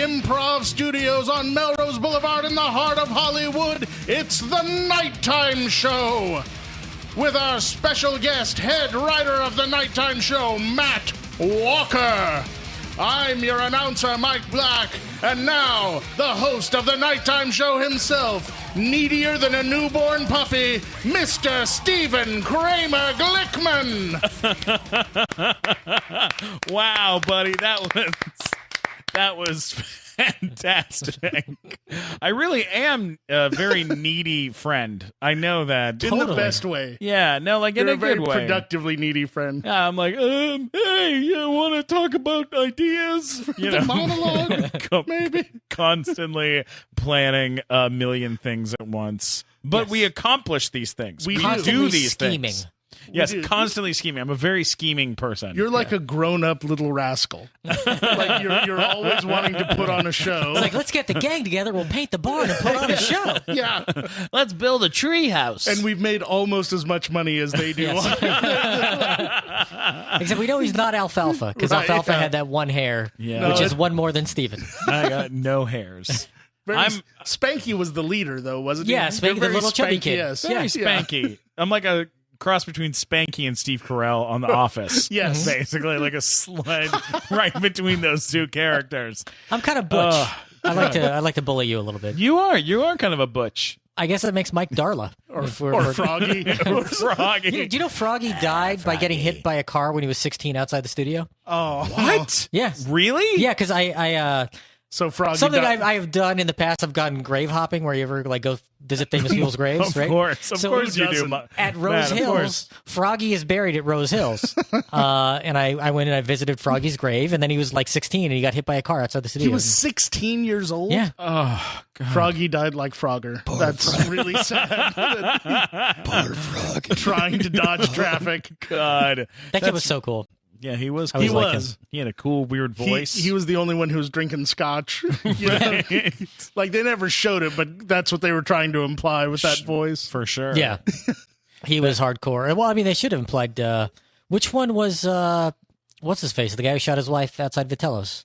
Improv Studios on Melrose Boulevard in the heart of Hollywood. It's the Nighttime Show with our special guest, head writer of the Nighttime Show, Matt Walker. I'm your announcer, Mike Black, and now the host of the Nighttime Show himself, needier than a newborn puppy, Mr. Stephen Kramer Glickman. Wow, buddy, that was fantastic. I really am a very needy friend. I know that. Totally. In the best way. Yeah, no, like in a good way. You're a very productively needy friend. Yeah, I'm like, hey, you want to talk about ideas? You know, monologue, maybe. Constantly planning a million things at once. But we accomplish these things. We do these scheming. things. Yes, constantly scheming. I'm a very scheming person. You're like a grown-up little rascal. Like you're always wanting to put on a show. It's like, let's get the gang together, we'll paint the barn and put on a show. Yeah. Let's build a tree house. And we've made almost as much money as they do. Yes. Except we know he's not Alfalfa, because Alfalfa had that one hair, which is one more than Steven. I got no hairs. Spanky was the leader, though, wasn't he? Yeah, Spanky, the little chubby kid. Yes. Very Spanky. I'm like a cross between Spanky and Steve Carell on The Office. Yes. Basically, like a sled right between those two characters. I'm kind of butch. I like to bully you a little bit. You are kind of a butch. I guess that makes Mike Darla. Or Froggy. Froggy. Do you know Froggy died by getting hit by a car when he was 16 outside the studio? Oh. What? Yes. Really? Yeah, because So Froggy something died. I have done in the past, I've gone grave hopping, where you ever like go visit famous people's graves, right? Of course you do. At Rose Hills, Froggy is buried at Rose Hills. And I went and I visited Froggy's grave, and then he was like 16 and he got hit by a car outside the studio. He was 16 years old? Yeah. Oh, God. Froggy died like Frogger. That's really sad. Poor Frog. Trying to dodge traffic. God. That kid was so cool. Yeah, he was. He was. He had a cool, weird voice. He was the only one who was drinking scotch. You know? Like, they never showed it, but that's what they were trying to imply with that voice. For sure. Yeah. He was hardcore. Well, I mean, they should have implied, which one was, what's his face? The guy who shot his wife outside Vitello's.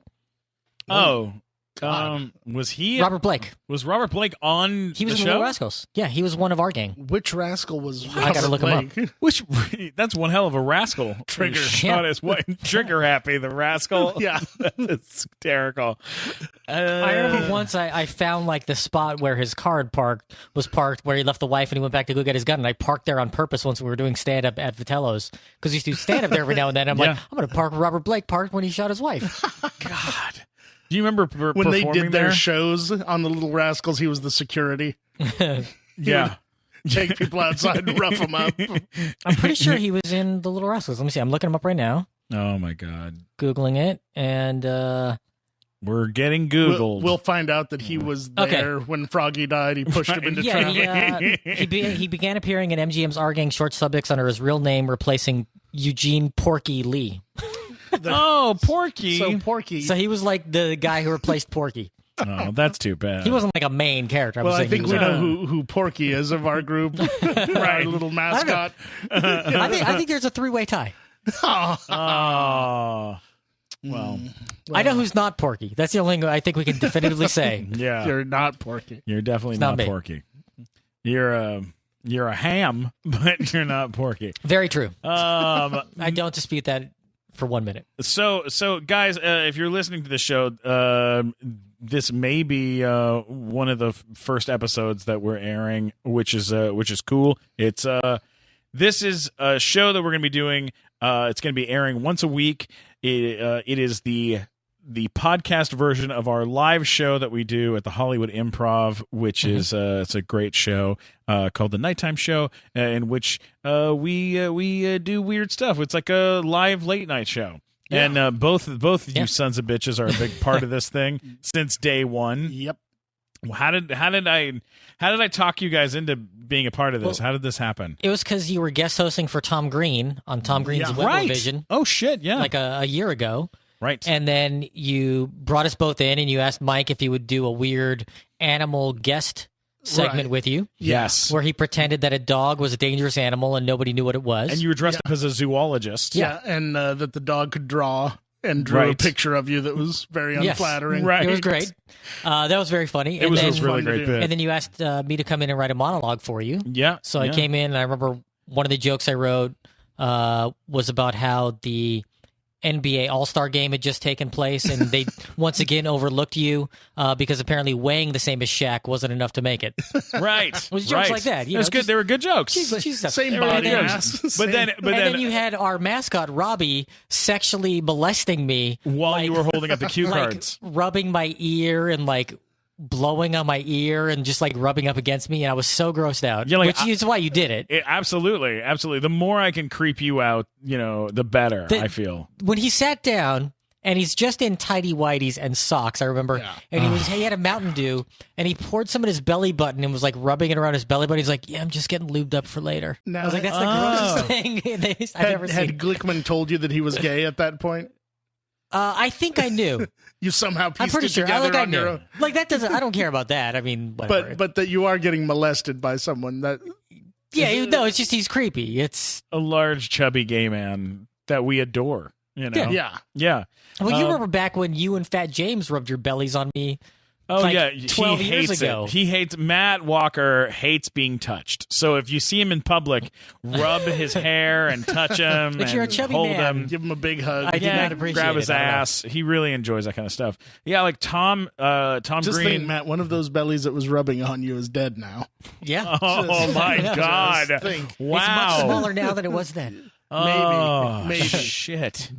Oh. Was he? Robert Blake. Was Robert Blake on He was the in show? Little Rascals. Yeah, he was one of our gang. Which rascal was I gotta look him up. Which, that's one hell of a rascal. Trigger. He shot his wife. Trigger happy, the rascal. Yeah. It's hysterical. I remember once I found like the spot where his car was parked, where he left the wife and he went back to go get his gun, and I parked there on purpose once we were doing stand-up at Vitello's, because he used to do stand-up there every now and then. I'm like, I'm going to park where Robert Blake parked when he shot his wife. God. Do you remember when they did their there? shows on the Little Rascals? He was the security. Yeah. Take people outside and rough them up. I'm pretty sure he was in the Little Rascals. Let me see. I'm looking him up right now. Oh, my God. Googling it, and we're getting Googled. We'll find out that he was there when Froggy died. He pushed him into traffic. He began appearing in MGM's Our Gang short subjects under his real name, replacing Eugene Porky Lee. Porky. So Porky. So he was like the guy who replaced Porky. Oh, that's too bad. He wasn't like a main character. Well, I think we know who Porky is of our group. Our little mascot. I think there's a three-way tie. Oh. Well, I know who's not Porky. That's the only thing I think we can definitively say. Yeah. You're not Porky. You're definitely It's not not me. Porky. You're a ham, but you're not Porky. Very true. I don't dispute that for 1 minute. So guys, if you're listening to the show, this may be one of the first episodes that we're airing, which is cool. It's this is a show that we're going to be doing. It's going to be airing once a week. It is the podcast version of our live show that we do at the Hollywood Improv, which is it's a great show called the Nighttime Show, in which we do weird stuff. It's like a live late night show. Yeah. And both you sons of bitches are a big part of this thing since day one. Yep. How did I talk you guys into being a part of this? How did this happen? It was because you were guest hosting for Tom Green on Tom Green's Webvision. Oh shit, yeah. Like a year ago. Right. And then you brought us both in and you asked Mike if he would do a weird animal guest segment with you. Yes. Where he pretended that a dog was a dangerous animal and nobody knew what it was. And you were dressed up as a zoologist. Yeah, and that the dog could draw. and drew a Right. picture of you that was very Yes. unflattering. Right. It was great. That was very funny. It was a then, really fun to great do. bit. And then you asked me to come in and write a monologue for you. Yeah. So I came in, and I remember one of the jokes I wrote was about how the NBA All-Star game had just taken place, and they once again overlooked you because apparently weighing the same as Shaq wasn't enough to make it. Right. It was jokes like that. It was good. Just- they were good jokes. Same They were body good mass. jokes. But then, and then you had our mascot Robbie sexually molesting me while you were holding up the cue like cards. rubbing my ear and like blowing on my ear and just like rubbing up against me, and I was so grossed out. Yeah, like, which is why you did it. Absolutely. The more I can creep you out, the better, I feel. When he sat down and he's just in tidy whities and socks, I remember, and he had a Mountain Dew and he poured some in his belly button and was like rubbing it around his belly button. He's like, "Yeah, I'm just getting lubed up for later." Now, I was like, "That's the grossest thing I've ever seen." Had Glickman told you that he was gay at that point? I think I knew. You somehow pieced I'm pretty it sure. together I on your knew. own. Like that doesn't. I don't care about that. I mean, whatever. But that you are getting molested by someone that yeah, no, it's just he's creepy. It's A large, chubby gay man that we adore. yeah. well, you remember back when you and Fat James rubbed your bellies on me. Oh Like yeah, 12 he years hates ago. it. He hates Matt Walker hates being touched. So if you see him in public, rub his hair and touch him. If you're a and chubby hold man, him. Give him a big hug. I do not appreciate grab it. his I don't know. ass. He really enjoys that kind of stuff. Yeah, like Tom Just Green. think, Matt, one of those bellies that was rubbing on you is dead now. Yeah, Oh my God! Just think. it's much Wow. smaller now than it was then. Oh, Maybe. shit.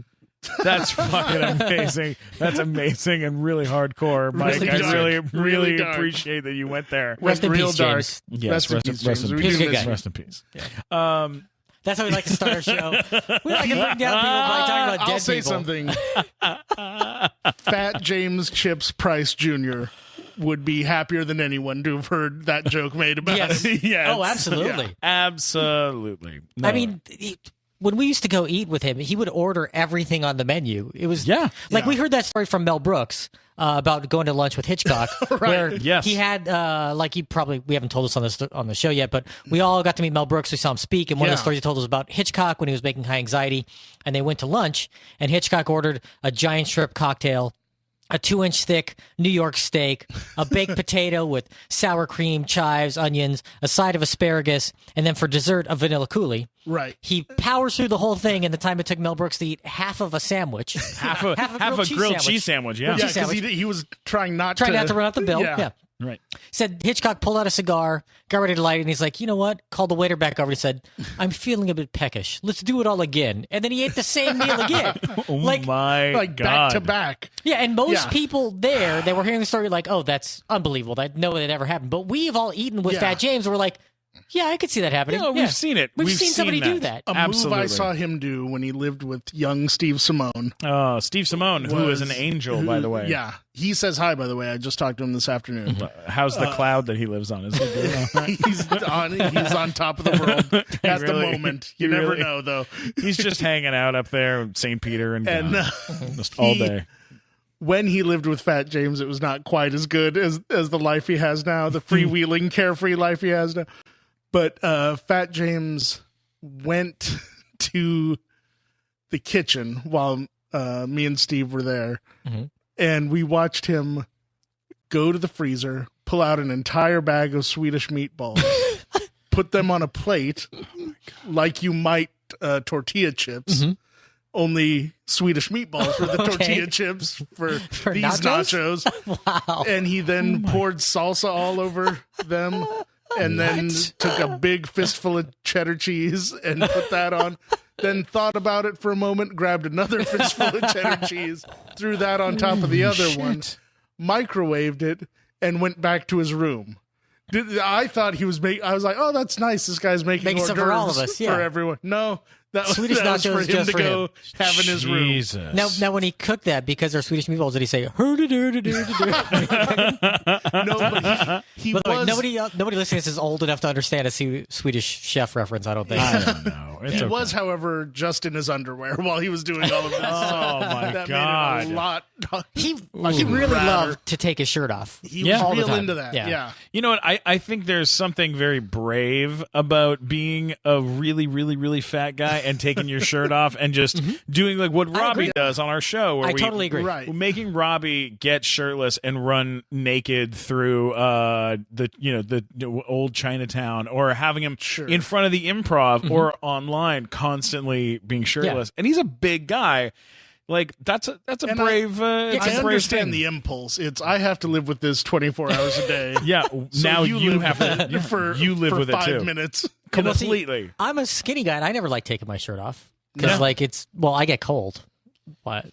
That's fucking amazing. That's amazing and really hardcore, Mike. Really I dark. really, Really really dark. appreciate that you went there. Rest in real peace, dark. James. Yes, Rest in peace, James. We He was do a good miss guy. you. Rest in peace. That's how we like to start our show. We like to bring down people by talking about dead I'll say people. something. Fat James Chips Price Jr. would be happier than anyone to have heard that joke made about Yes. it. Yes. Oh, absolutely. Absolutely. I mean, when we used to go eat with him, he would order everything on the menu. It was Yeah. we heard that story from Mel Brooks about going to lunch with Hitchcock, where Yes. he had we haven't told us on the show yet, but we all got to meet Mel Brooks. We saw him speak, and one of the Yeah. stories he told us about Hitchcock when he was making High Anxiety, and they went to lunch, and Hitchcock ordered a giant shrimp cocktail, a 2-inch thick New York steak, a baked potato with sour cream, chives, onions, a side of asparagus, and then for dessert, a vanilla coulis. Right. He powers through the whole thing in the time it took Mel Brooks to eat half of a sandwich. half a grilled cheese sandwich. Yeah. Yeah, cheese because sandwich. he was trying not Trying not to run out the bill. Yeah. Right. Said Hitchcock pulled out a cigar, got ready to light it, and he's like, "You know what?" Called the waiter back over and said, "I'm feeling a bit peckish. Let's do it all again." And then he ate the same meal again. Oh like, my Like God. back to back. yeah, and most Yeah. people there, they were hearing the story like, "Oh, that's unbelievable. That no way that ever happened." But we've all eaten with Yeah. Fat James. We're like, "Yeah, I could see that happening." Yeah, we've seen it. We've seen somebody do that. A Absolutely. move I saw him do when he lived with young Steve Simone. Oh, Steve Simone, who is an angel, by the way. Yeah. He says hi, by the way. I just talked to him this afternoon. How's the cloud that he lives on? Is he doing all right? he's on top of the world at the Really- moment. he You never really- know, though. He's just hanging out up there, with St. Peter and And gone. Just all day. when he lived with Fat James, it was not quite as good as the life he has now, the freewheeling, carefree life he has now. But Fat James went to the kitchen while me and Steve were there, and we watched him go to the freezer, pull out an entire bag of Swedish meatballs, put them on a plate like you might tortilla chips. Only Swedish meatballs were the tortilla chips for these nachos. Wow. And he then poured salsa all over them and then took a big fistful of cheddar cheese and put that on. Then thought about it for a moment, grabbed another fistful of cheddar cheese, threw that on top of the other one, microwaved it, and went back to his room. I thought he was making. I was like, "Oh, that's nice. This guy's making hors some d'oeuvres for all of us, yeah. for everyone." No, that was, Swedish that was nachos for him just to for go him. have in his room. Jesus. Now, when he cooked that, because they're Swedish meatballs, did he say No, but he By the way, was. nobody listening to this is old enough to understand a Swedish chef reference. I don't think. I don't know. It's He okay. was, however, just in his underwear while he was doing all of this. Oh, my that God. made it a lot. He really loved to take his shirt off. He Yeah. was All the real time. into that. Yeah. Yeah. You know what? I think there's something very brave about being a really, really, really fat guy and taking your shirt off and just doing like what Robbie does on our show. Where I totally agree. Right. Making Robbie get shirtless and run naked through the old Chinatown, or having him in front of the Improv or online constantly being shirtless. And he's a big guy. Like that's a brave. I understand the impulse. It's I have to live with this 24 hours a day. Yeah. So now you live have with to. it for You live for with 5 it too. minutes. Completely. I'm a skinny guy, and I never like taking my shirt off because I get cold. But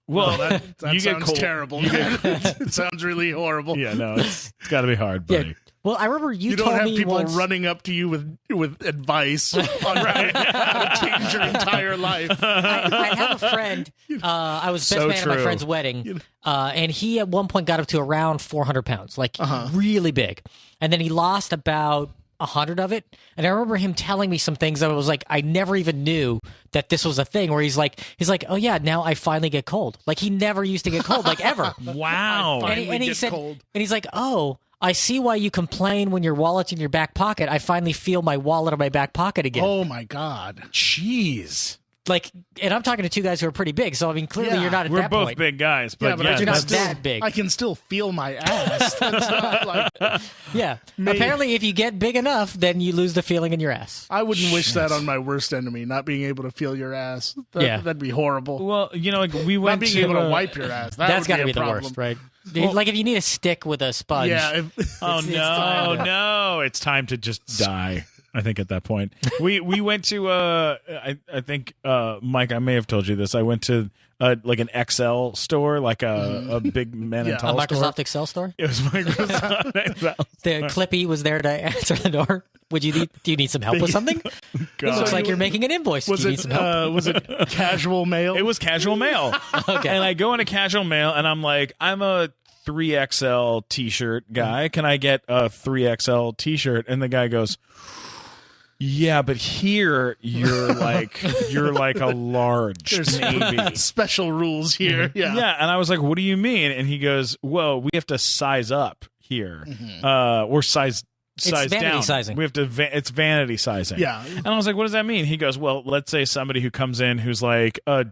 Well, that you get sounds cold. terrible. It sounds really horrible. Yeah, no, it's got to be hard, buddy. yeah. Well, I remember you don't told have me people once, running up to you with advice on how to change your entire life. I have a friend. I was best man at my friend's wedding, and he at one point got up to around 400 pounds, like really big, and then he lost about 100 of it. And I remember him telling me some things that I was like, I never even knew that this was a thing. Where he's like, oh yeah, now I finally get cold. Like he never used to get cold, like ever. Wow. And he said, and he's like, oh. I see why you complain when your wallet's in your back pocket. I finally feel my wallet in my back pocket again. Oh my God. Jeez. Like, and I'm talking to two guys who are pretty big, so I mean, clearly you're not at We're that both point. big guys, but you're not that's- that big. I can still feel my ass. That's not like, Yeah. Apparently, if you get big enough, then you lose the feeling in your ass. I wouldn't wish that on my worst enemy, not being able to feel your ass. That'd be horrible. Well, like we went Not being able to wipe your ass. That's got to be the problem. worst, right? Like if you need a stick with a sponge. Yeah. No, it's time to just die. I think at that point we went to I think Mike, I may have told you this. I went to like an XL store, like a big men and tall a Microsoft store. Excel store. It was Microsoft Excel. The Clippy was there to answer the door. Do you need some help with something? It looks like you're making an invoice. Was Do you need some help? was it casual mail? It was casual mail. Okay. And I go into casual mail and I'm like, I'm a 3XL t-shirt guy. Can I get a 3XL t-shirt? And the guy goes, yeah, but here you're like a large. There's maybe. special rules here. Yeah. Yeah, and I was like, what do you mean? And he goes, well, we have to size up here. Or size vanity down. sizing. We have to it's vanity sizing. Yeah. And I was like, what does that mean? He goes, well, let's say somebody who comes in who's like An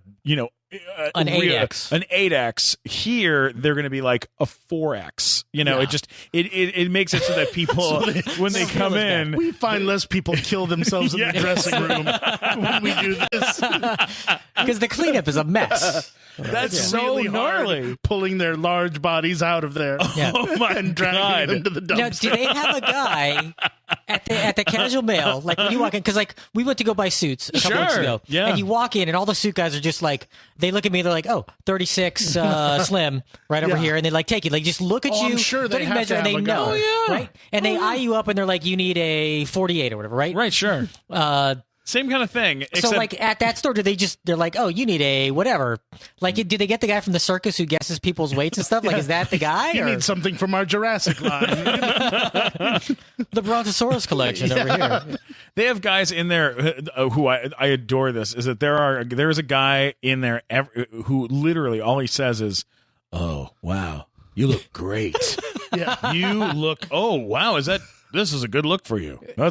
8X. An 8X. Here they're going to be like a 4X. It makes it so that people when they come in, We find less people kill themselves in the dressing room when we do this. Because the cleanup is a mess. that's It's so really hard gnarly. pulling their large bodies out of there Oh my and dragging God. them to the Now, dumpster. do they have a guy at the casual mail, like when you walk in? Because like we went to go buy suits a couple weeks Sure. ago, Yeah. and you walk in, and all the suit guys are just like, they look at me, they're like, oh, 36 slim right over Yeah. here, and they like take it, like just look at Oh, you, I'm sure don't they even have measure, to and they have a know, guy. Oh, yeah. right? And they eye you up, and they're like, you need a 48 or whatever, right? Right, sure. Same kind of thing. So Except, like at that store, they're like, oh, you need a whatever. Like, do they get the guy from the circus who guesses people's weights and stuff? Like, is that the guy? You or need something from our Jurassic line. the Brontosaurus collection over here? they have guys in there who I adore. This is that there is a guy in there who literally all he says is, "Oh wow, you look great. Yeah. You look. Oh wow, this is a good look for you. I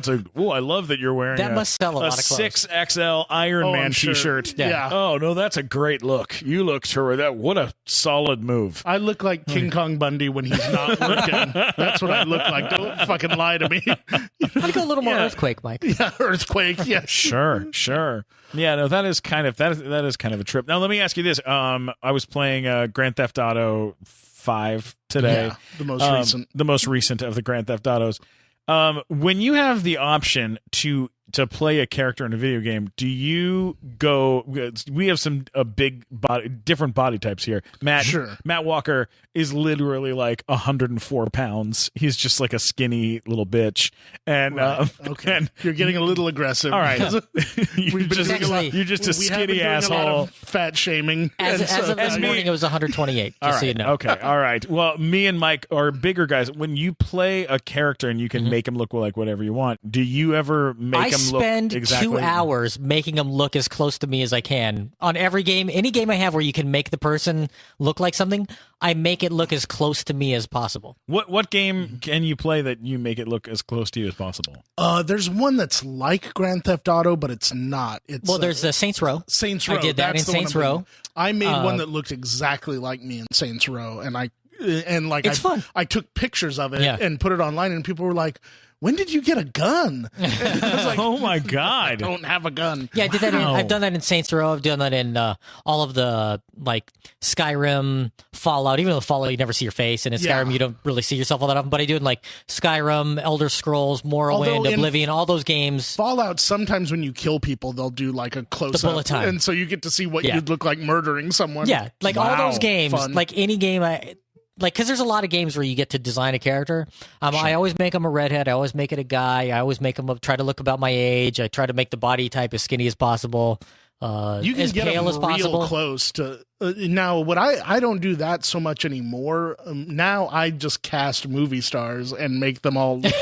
love that you're wearing That must sell a lot of clothes. 6XL Iron Oh, Man I'm sure. t-shirt. Yeah. Oh no, that's a great look. You look terrific. What a solid move. I look like King Kong Bundy when he's not working. That's what I look like. Don't fucking lie to me. I'd go a little more earthquake, Mike. Yeah, earthquake. Yeah. Sure. Yeah, no, that is kind of a trip. Now let me ask you this. I was playing Grand Theft Auto 5 today. Yeah, the most recent. The most recent of the Grand Theft Autos. When you have the option to play a character in a video game, do you go? We have some different body types here. Matt Walker is literally like 104 pounds. He's just like a skinny little bitch. And Okay. and You're getting a little aggressive. all right, We've been doing a lot. you're just a We have been skinny doing a lot asshole. of fat shaming. As of this me- morning, it was 128. All Just right. so you know. Okay. All right. Well, me and Mike are bigger guys. When you play a character and you can make him look like whatever you want, do you ever make him spend exactly 2 hours making them look as close to me as I can on every game. Any game I have where you can make the person look like something, I make it look as close to me as possible. What game can you play that you make it look as close to you as possible? There's one that's like Grand Theft Auto, but it's not. It's Well, there's Saints Row. Saints Row. I did that That's in the one Saints I'm Row. thinking. I made one that looked exactly like me in Saints Row, and It's fun. I took pictures of it Yeah. and put it online, and people were like, "When did you get a gun?" I was like, Oh my I god! don't have a gun. Yeah, I did that. Wow. I've done that in Saints Row. I've done that in all of the like Skyrim, Fallout. Even though Fallout, you never see your face, and in Yeah. Skyrim, you don't really see yourself all that often. But I do it in like Skyrim, Elder Scrolls, Morrowind, Although in Oblivion, all those games. Fallout, sometimes when you kill people, they'll do like a close The bullet up, time. and so you get to see what Yeah. you'd look like murdering someone. Yeah, like all Wow. those games, Fun. like any game because there's a lot of games where you get to design a character. I always make them a redhead. I always make it a guy. I always make them try to look about my age. I try to make the body type as skinny as possible, You can as get pale them as possible. real close to now. What I don't do that so much anymore. Now I just cast movie stars and make them all look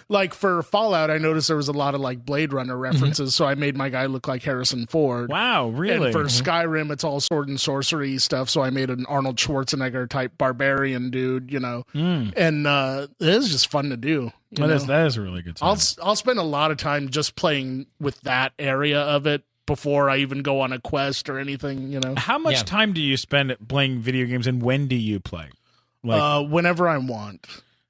like for Fallout. I noticed there was a lot of like Blade Runner references, so I made my guy look like Harrison Ford. Wow, really? And for Skyrim, it's all sword and sorcery stuff. So I made an Arnold Schwarzenegger type barbarian dude, and it is just fun to do. that is a really good time. I'll spend a lot of time just playing with that area of it before I even go on a quest or anything. How much Yeah. time do you spend playing video games, and when do you play? Like, Whenever I want.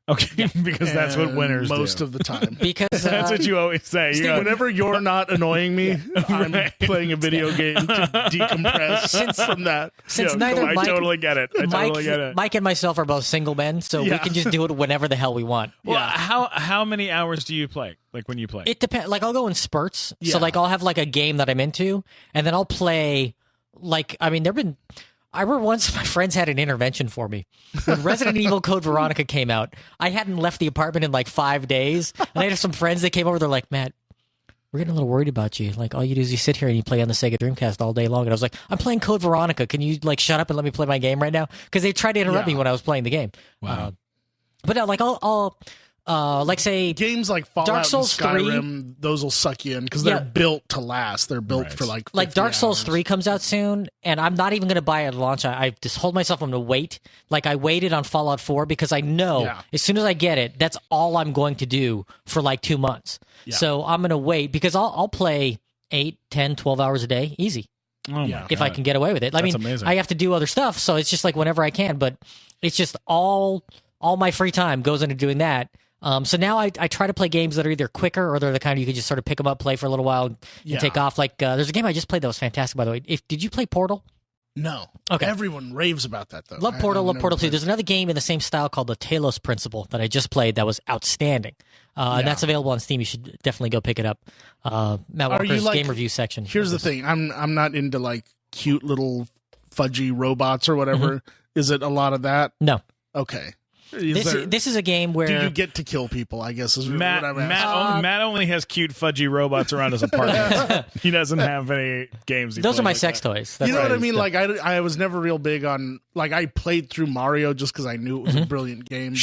okay, because that's what And winners most do. of the time. Because That's what you always say. You go, Whenever you're not annoying me, I'm playing a video game to decompress from that. since "Yo, neither I Mike, totally get it. I totally get it. Mike and myself are both single men, so we Yeah. can just do it whenever the hell we want. Well, how many hours do you play? Like when you play? It depends. Like I'll go in spurts. Yeah. So like I'll have like a game that I'm into, and then I'll play. Like I remember once my friends had an intervention for me when Resident Evil Code Veronica came out. I hadn't left the apartment in like 5 days, and I had some friends that came over. They're like, "Matt, we're getting a little worried about you. Like all you do is you sit here and you play on the Sega Dreamcast all day long." And I was like, "I'm playing Code Veronica. Can you like shut up and let me play my game right now?" Because they tried to interrupt me when I was playing the game. Wow. But like I'll like say Games like Fallout Dark Souls and Skyrim, those will suck you in because they're Yeah. built to last. They're built Right. for like 50 Dark Souls hours. 3 comes out soon, and I'm not even going to buy it at launch. I just told myself I'm going to wait. Like, I waited on Fallout 4 because I know as soon as I get it, that's all I'm going to do for like 2 months. So I'm going to wait because I'll play 8, 10, 12 hours a day, easy, Oh my if I God. can get away with it. I That's mean, amazing. I have to do other stuff, so it's just like whenever I can, but it's just all my free time goes into doing that. So now I try to play games that are either quicker or they're the kind you can just sort of pick them up, play for a little while, and take off. Like there's a game I just played that was fantastic, by the way. Did you play Portal? No. Okay. Everyone raves about that though. Love Portal, love Portal 2. There's another game in the same style called the Talos Principle that I just played that was outstanding. And that's available on Steam. You should definitely go pick it up. Matt Are you Walker's like- game review section. Here's the thing. I'm not into like cute little fudgy robots or whatever. Is it a lot of that? No. Okay. This is a game where... do you get to kill people, I guess is Matt, what I'm asking. Matt only has cute fudgy robots around his apartment. He doesn't have any games. Those are my sex toys. That's You know what I right. mean? Like I was never real big on like I played through Mario just because I knew it was a brilliant game.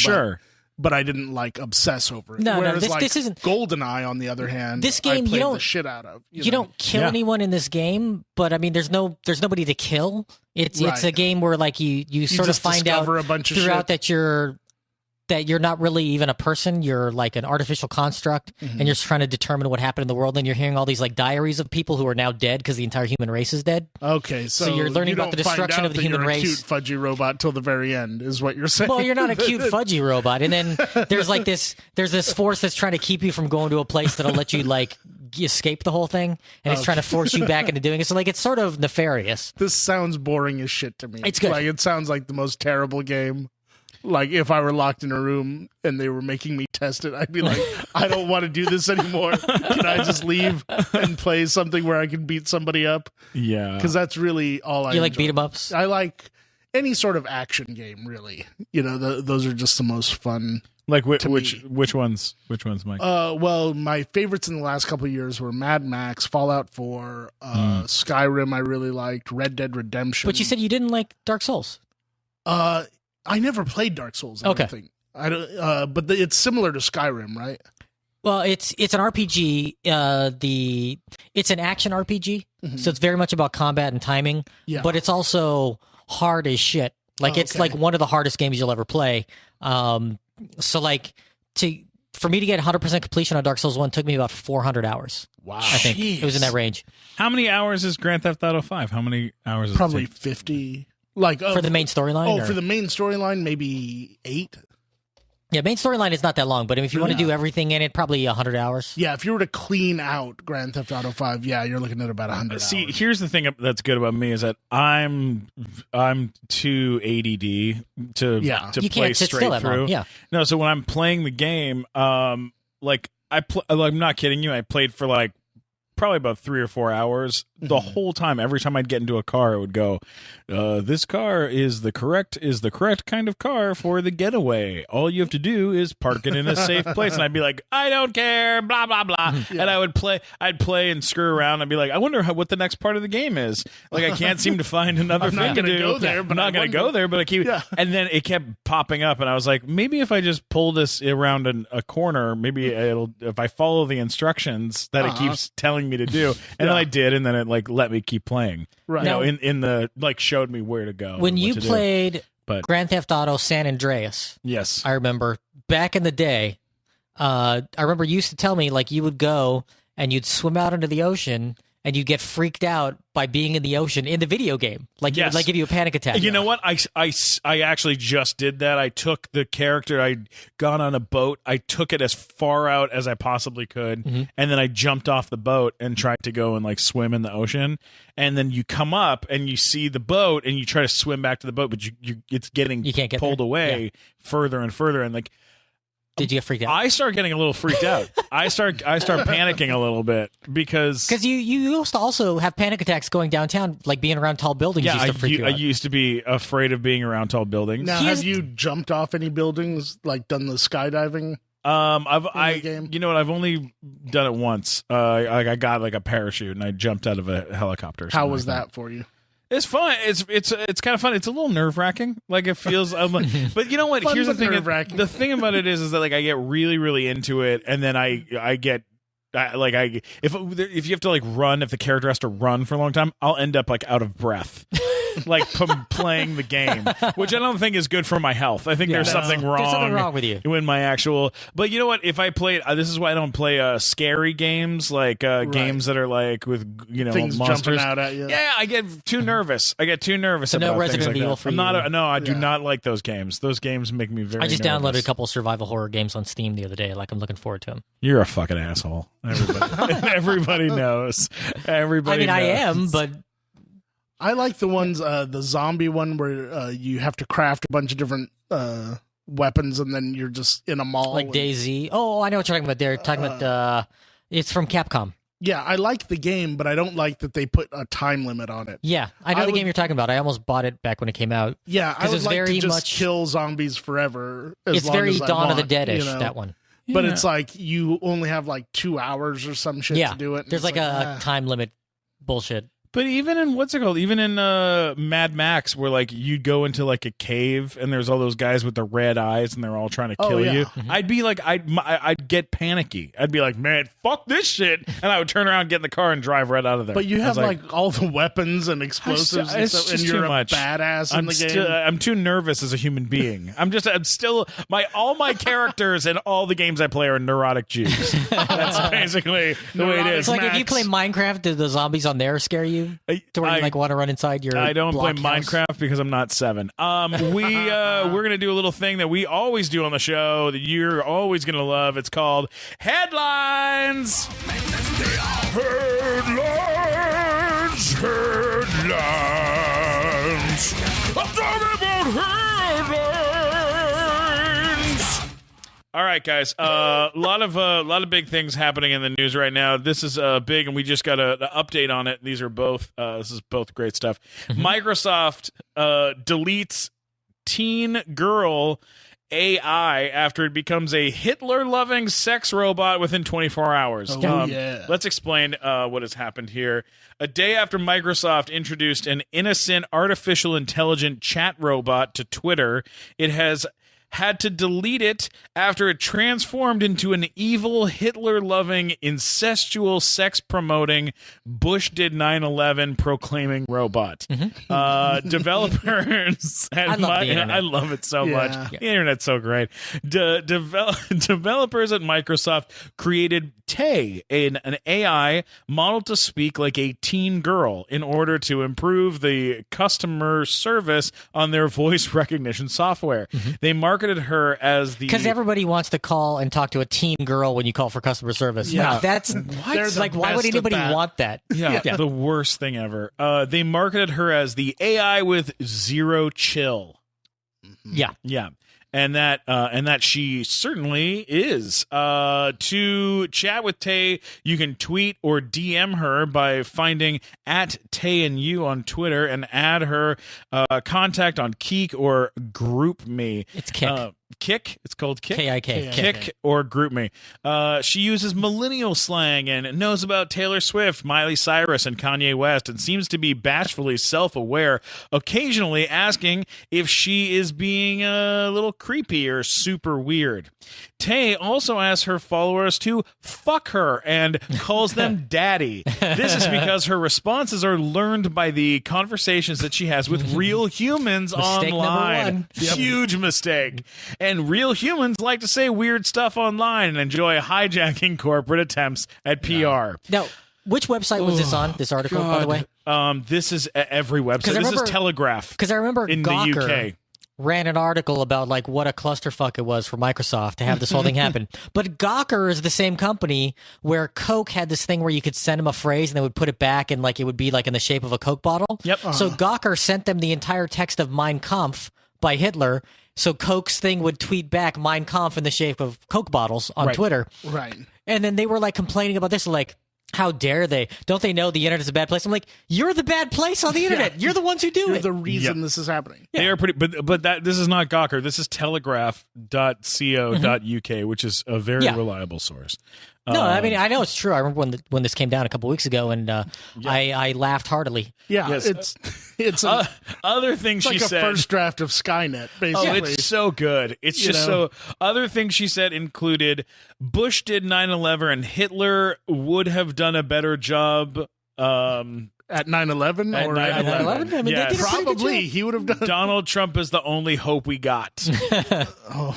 But I didn't like obsess over it. No, Whereas, this like, isn't... GoldenEye, on the other hand, This game, I played you don't... the shit out of. You don't kill anyone in this game, but I mean, there's nobody to kill. It's Right. a game where like you sort of just find out discover a bunch of throughout shit. that you're not really even a person. You're like an artificial construct, and you're just trying to determine what happened in the world. And you're hearing all these like diaries of people who are now dead because the entire human race is dead. Okay, so you're learning you about the don't find destruction out of the that human you're race. A cute fudgy robot till the very end is what you're saying. Well, you're not a cute fudgy robot, and then there's this force that's trying to keep you from going to a place that'll let you like escape the whole thing, and it's trying to force you back into doing it. So like it's sort of nefarious. This sounds boring as shit to me. It's good. Like it sounds like the most terrible game. Like if I were locked in a room and they were making me test it, I'd be like, I don't want to do this anymore. Can I just leave and play something where I can beat somebody up? Yeah. Because that's really all I You like enjoy. beat 'em ups? I like any sort of action game, really. You know, those are just the most fun. Like which me. which ones, Mike? Well, my favorites in the last couple of years were Mad Max, Fallout 4, Skyrim I really liked, Red Dead Redemption. But you said you didn't like Dark Souls. I never played Dark Souls. I Okay. don't think. I don't. But it's similar to Skyrim, right? Well, it's an RPG. It's an action RPG, so it's very much about combat and timing. Yeah. But it's also hard as shit. Like it's like one of the hardest games you'll ever play. So like for me to get 100% completion on Dark Souls 1 took me about 400 hours. Wow. I think it was in that range. How many hours is Grand Theft Auto 5? How many hours is Probably it? 50. Like For the main storyline? Oh, or? for the main storyline, maybe 8. Yeah, main storyline is not that long, but if you want to do everything in it, probably 100 hours. Yeah, if you were to clean out Grand Theft Auto 5, yeah, you're looking at about 100 See, hours. here's the thing that's good about me is that I'm too ADD to You play can't sit straight still that through. long. Yeah. No, so when I'm playing the game, like I'm not kidding you, I played for like probably about 3 or 4 hours the whole time. Every time I'd get into a car, it would go, this car is the correct kind of car for the getaway. All you have to do is park it in a safe place. And I'd be like, I don't care, blah blah blah. And I'd play and screw around and be like, I wonder what the next part of the game is. Like, I can't seem to find another thing not to gonna do. go there, but I'm not I going to go there, but I keep and then it kept popping up and I was like, maybe if I just pull this around a corner, maybe if I follow the instructions that it keeps telling me to do. And then I did, and then it like let me keep playing. Right. You know, in the like showed me where to go. When you played Grand Theft Auto San Andreas, yes, I remember back in the day, I remember you used to tell me like you would go and you'd swim out into the ocean and you get freaked out by being in the ocean in the video game. Like, it would like give you a panic attack. You know what? I actually just did that. I took the character. I'd gone on a boat. I took it as far out as I possibly could. And then I jumped off the boat and tried to go and like swim in the ocean. And then you come up and you see the boat and you try to swim back to the boat, but it's getting you can't get pulled away further and further. And like, did you get freaked out? I start getting a little freaked out. I start panicking a little bit because you used to also have panic attacks going downtown, like being around tall buildings. Yeah, used to freak you out. I used to be afraid of being around tall buildings. Now, have you jumped off any buildings, like done the skydiving? You know what? I've only done it once. I got like a parachute and I jumped out of a helicopter. How was that for you? It's fun. It's kind of fun. It's a little nerve wracking. Like it feels, but you know what? Fun, Here's the but thing. nerve-wracking. The thing about it is that like I get really, really into it, and then I get. If you have to like run, if the character has to run for a long time, I'll end up like out of breath, like playing the game, which I don't think is good for my health. I think there's something wrong. There's something wrong with you. In my actual, but you know what? If I play it, this is why I don't play scary games, like games that are like with things monsters jumping out at you. Yeah, I get too nervous. So no about Resident things like Evil that. for I'm you. not. No, I do not like those games. Those games make me very. I just nervous. downloaded a couple survival horror games on Steam the other day. Like I'm looking forward to them. You're a fucking asshole. Everybody knows. Everybody. I knows. am, but I like the ones, the zombie one where you have to craft a bunch of different weapons and then you're just in a mall. like DayZ. Oh, I know what you're talking about. They're talking about. It's from Capcom. Yeah, I like the game, but I don't like that they put a time limit on it. Yeah, I know the game you're talking about. I almost bought it back when it came out. Yeah, I would it's like very to just much kill zombies forever. It's long very as I Dawn of the want, Dead-ish, that one. But it's like you only have like 2 hours or some shit to do it. There's like a time limit bullshit. But even in what's it called? Even in Mad Max, where like you'd go into like a cave and there's all those guys with the red eyes and they're all trying to kill you. I'd be like, I'd get panicky. I'd be like, man, fuck this shit, and I would turn around, get in the car, and drive right out of there. But you have like all the weapons and explosives and stuff, and you're too a much. badass in the game. I'm too nervous as a human being. I'm still all my characters and all the games I play are neurotic Jews. That's basically the way it is. It's like if you play Minecraft, do the zombies on there scare you? To where you like want to run inside your I don't play block house? Minecraft because I'm not 7. We're gonna do a little thing that we always do on the show that you're always gonna love. It's called Headlines. Headlines. I'm talking about headlines. All right, guys. A lot of big things happening in the news right now. This is big, and we just got an update on it. These are both. This is both great stuff. Microsoft deletes teen girl AI after it becomes a Hitler-loving sex robot within 24 hours. Yeah. Let's explain what has happened here. A day after Microsoft introduced an innocent artificial intelligent chat robot to Twitter, it has had to delete it after it transformed into an evil, Hitler-loving, incestual, sex-promoting, Bush did 9/11 proclaiming robot. Developers I love the internet. I love it so much. The internet's so great. Developers at Microsoft created Tay, an AI model to speak like a teen girl in order to improve the customer service on their voice recognition software. They marketed her as the... Because everybody wants to call and talk to a teen girl when you call for customer service. Yeah. Like, that's like, why would anybody want that? Yeah, the worst thing ever. They marketed her as the AI with zero chill. Yeah. Yeah. And that she certainly is. To chat with Tay, you can tweet or DM her by finding @TayandYou on Twitter and add her contact on Keek or Group Me. It's Kick. Kick? It's called Kick? K-I-K. Kick or Group Me. She uses millennial slang and knows about Taylor Swift, Miley Cyrus, and Kanye West, and seems to be bashfully self-aware, occasionally asking if she is being a little creepy or super weird. Tay also asks her followers to fuck her and calls them daddy. This is because her responses are learned by the conversations that she has with real humans Mistake online. number one. Huge mistake. And real humans like to say weird stuff online and enjoy hijacking corporate attempts at PR. Now, which website was this on, this article, by the way? This is every website. This is Telegraph. Because I remember in Gawker the UK. ran an article about like what a clusterfuck it was for Microsoft to have this whole thing happen. But Gawker is the same company where Coke had this thing where you could send them a phrase and they would put it back and like it would be like in the shape of a Coke bottle. Yep. So Gawker sent them the entire text of Mein Kampf by Hitler. So Coke's thing would tweet back Mein Kampf in the shape of Coke bottles on Twitter. Right. And then they were like complaining about this, like, how dare they? Don't they know the internet is a bad place? I'm like, you're the bad place on the internet. You're the ones who do You're it. the reason this is happening. They are pretty, but this is not Gawker. This is telegraph.co.uk, which is a very reliable source. No, I mean, I know it's true. I remember when this came down a couple weeks ago, and I laughed heartily. Yeah, Yes. it's Other things like she a said. first draft of Skynet, basically. Oh, it's so good. It's just so. Other things she said included Bush did 9/11 and Hitler would have done a better job. At 9/11 or at 9/11? I mean, they did a pretty good probably job. he would have done. Donald Trump is the only hope we got.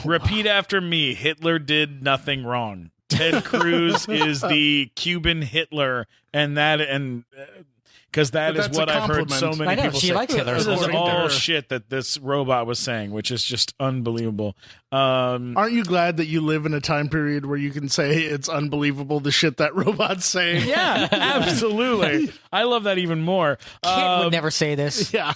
Repeat after me. Hitler did nothing wrong. Ted Cruz is the Cuban Hitler, because that is that's what a I've heard so compliment. many I know, people she say. likes Hitler. This is According to all her. shit that this robot was saying, which is just unbelievable. Aren't you glad that you live in a time period where you can say it's unbelievable the shit that robot's saying? Yeah, absolutely. I love that even more. Kid would never say this. Yeah.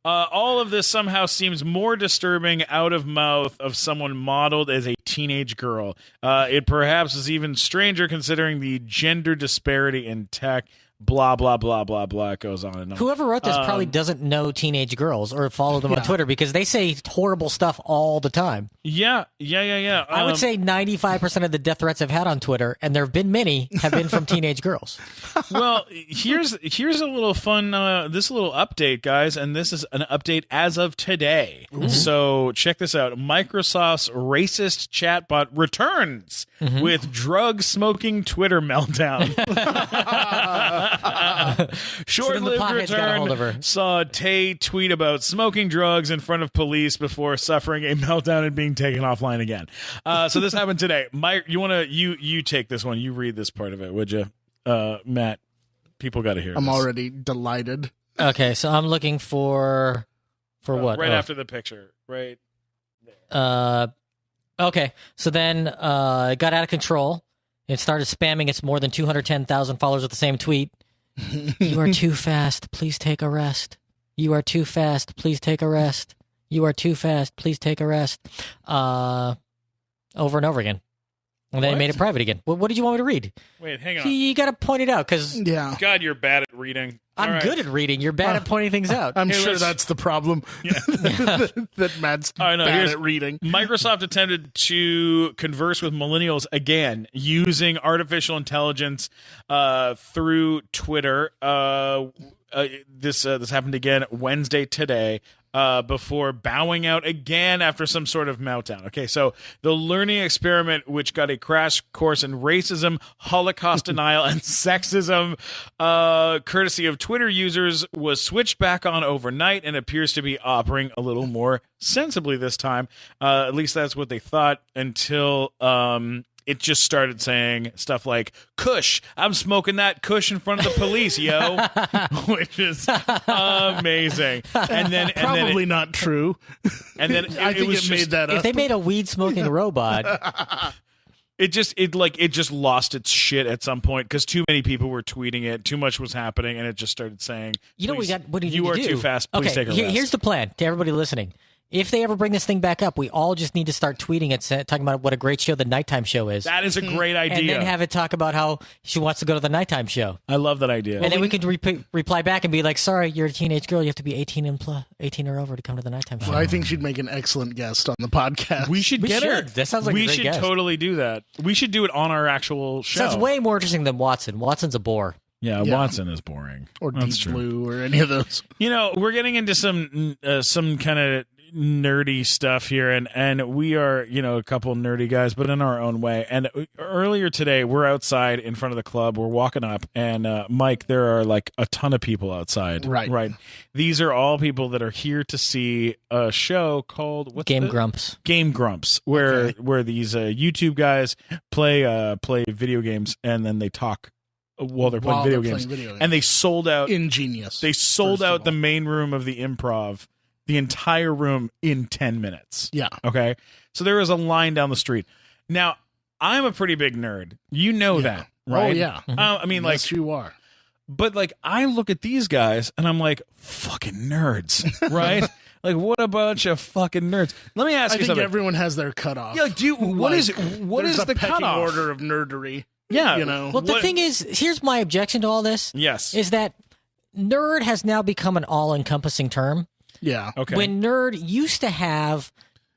All of this somehow seems more disturbing out of mouth of someone modeled as a teenage girl. It perhaps is even stranger considering the gender disparity in tech. Blah, blah, blah, blah, blah. It goes on and on. Whoever wrote this probably doesn't know teenage girls or follow them on Twitter because they say horrible stuff all the time. Yeah. I would say 95% of the death threats I've had on Twitter, and there have been many, have been from teenage girls. Well, here's a little fun, this little update, guys, and this is an update as of today. So check this out. Microsoft's racist chatbot returns with drug-smoking Twitter meltdown. Short-lived potheads got a hold of her. return saw Tay tweet about smoking drugs in front of police before suffering a meltdown and being taken offline again. So this happened today. Mike, you take this one. You read this part of it, would you, Matt? People got to hear. I'm this. already delighted. Okay, so I'm looking for what? Right after the picture, right? Okay, so then it got out of control. It started spamming its more than 210,000 followers with the same tweet. You are too fast. Please take a rest. You are too fast. Please take a rest. You are too fast. Please take a rest. Over and over again. And then he made it private again. What did you want me to read? Wait, hang on. You got to point it out because Yeah. God, you're bad at reading. All I'm right. good at reading. You're bad at pointing things out. I'm Hey, sure let's- that's the problem. that Matt's All right, no, bad here's- at reading. Microsoft attempted to converse with millennials again using artificial intelligence through Twitter. This happened again Wednesday today. before bowing out again after some sort of meltdown. Okay, so the learning experiment, which got a crash course in racism, Holocaust denial, and sexism, courtesy of Twitter users, was switched back on overnight and appears to be operating a little more sensibly this time. At least that's what they thought until it just started saying stuff like, "Kush, I'm smoking that Kush in front of the police, yo," which is amazing. And then Probably not true. And then I think it made that up. If they made a weed smoking robot, it just lost its shit at some point because too many people were tweeting it, too much was happening, and it just started saying, you know, what do you need are to do? too fast. Please Okay, take a rest. here's the plan to everybody listening. If they ever bring this thing back up, we all just need to start tweeting it, talking about what a great show the nighttime show is. That is a great idea. And then have it talk about how she wants to go to the nighttime show. I love that idea. And then we could reply back and be like, sorry, you're a teenage girl. You have to be 18 or over to come to the nighttime show. Well, I think she'd make an excellent guest on the podcast. We should get her. That sounds like a we great should guest. totally do that. We should do it on our actual show. Sounds way more interesting than Watson. Watson's a bore. Yeah, Watson is boring. Or That's Deep true. Blue or any of those. You know, we're getting into some kind of nerdy stuff here, and we are, you know, a couple nerdy guys, but in our own way. And earlier today, we're outside in front of the club. We're walking up, and Mike, there are like a ton of people outside. Right. These are all people that are here to see a show called Game Grumps. Game Grumps, where these YouTube guys play video games, and then they talk while they're playing video games. And they sold out. Ingenious. They sold out the main room of the Improv, the entire room, in 10 minutes. Yeah. Okay. So there was a line down the street. Now, I'm a pretty big nerd. You know that, right? Oh, yeah. I mean, Yes, you are. but like, I look at these guys and I'm like, fucking nerds, right? Like, what a bunch of fucking nerds. Let me ask I you think something. everyone has their cutoff. Yeah, what is the pecking cutoff? order of nerdery? Yeah. You know? Well, the thing is, here's my objection to all this. Yes. Is that nerd has now become an all-encompassing term. Yeah. Okay. When nerd used to have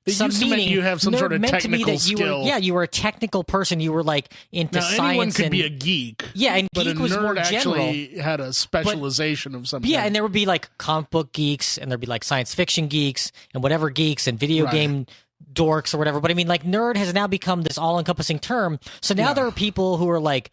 It some used to mean meaning, you have some nerd sort of meant to me technical that you skill. were, you were a technical person. You were like into Now, science. anyone could and, be a geek. Yeah, and but geek a was nerd more general. actually had a specialization of some Yeah, kind. and there would be like comic book geeks, and there'd be like science fiction geeks, and whatever geeks, and video game dorks or whatever. But I mean, like, nerd has now become this all-encompassing term. So now there are people who are like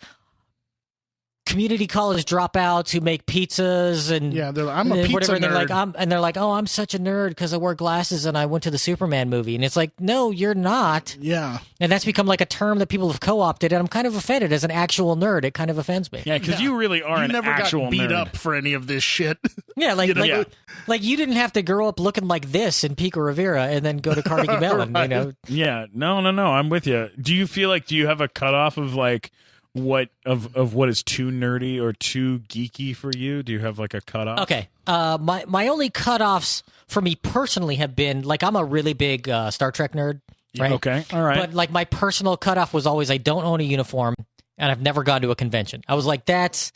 community college dropouts who make pizzas and I'm a pizza whatever, and nerd. they're like, oh, I'm such a nerd because I wear glasses and I went to the Superman movie, and it's like, no, you're not. Yeah. And that's become like a term that people have co-opted, and I'm kind of offended as an actual nerd. It kind of offends me. Yeah, because you really are You an never actual got beat nerd. up for any of this shit. Yeah, like, You know? like, like you didn't have to grow up looking like this in Pico Rivera and then go to Carnegie Mellon, you know? Yeah, no, I'm with you. Do you feel like, do you have a cutoff of like what is too nerdy or too geeky for you? Do you have like a cutoff? Okay. My only cutoffs for me personally have been like, I'm a really big Star Trek nerd, right? Okay, all right. But like my personal cutoff was always I don't own a uniform and I've never gone to a convention. I was like, that's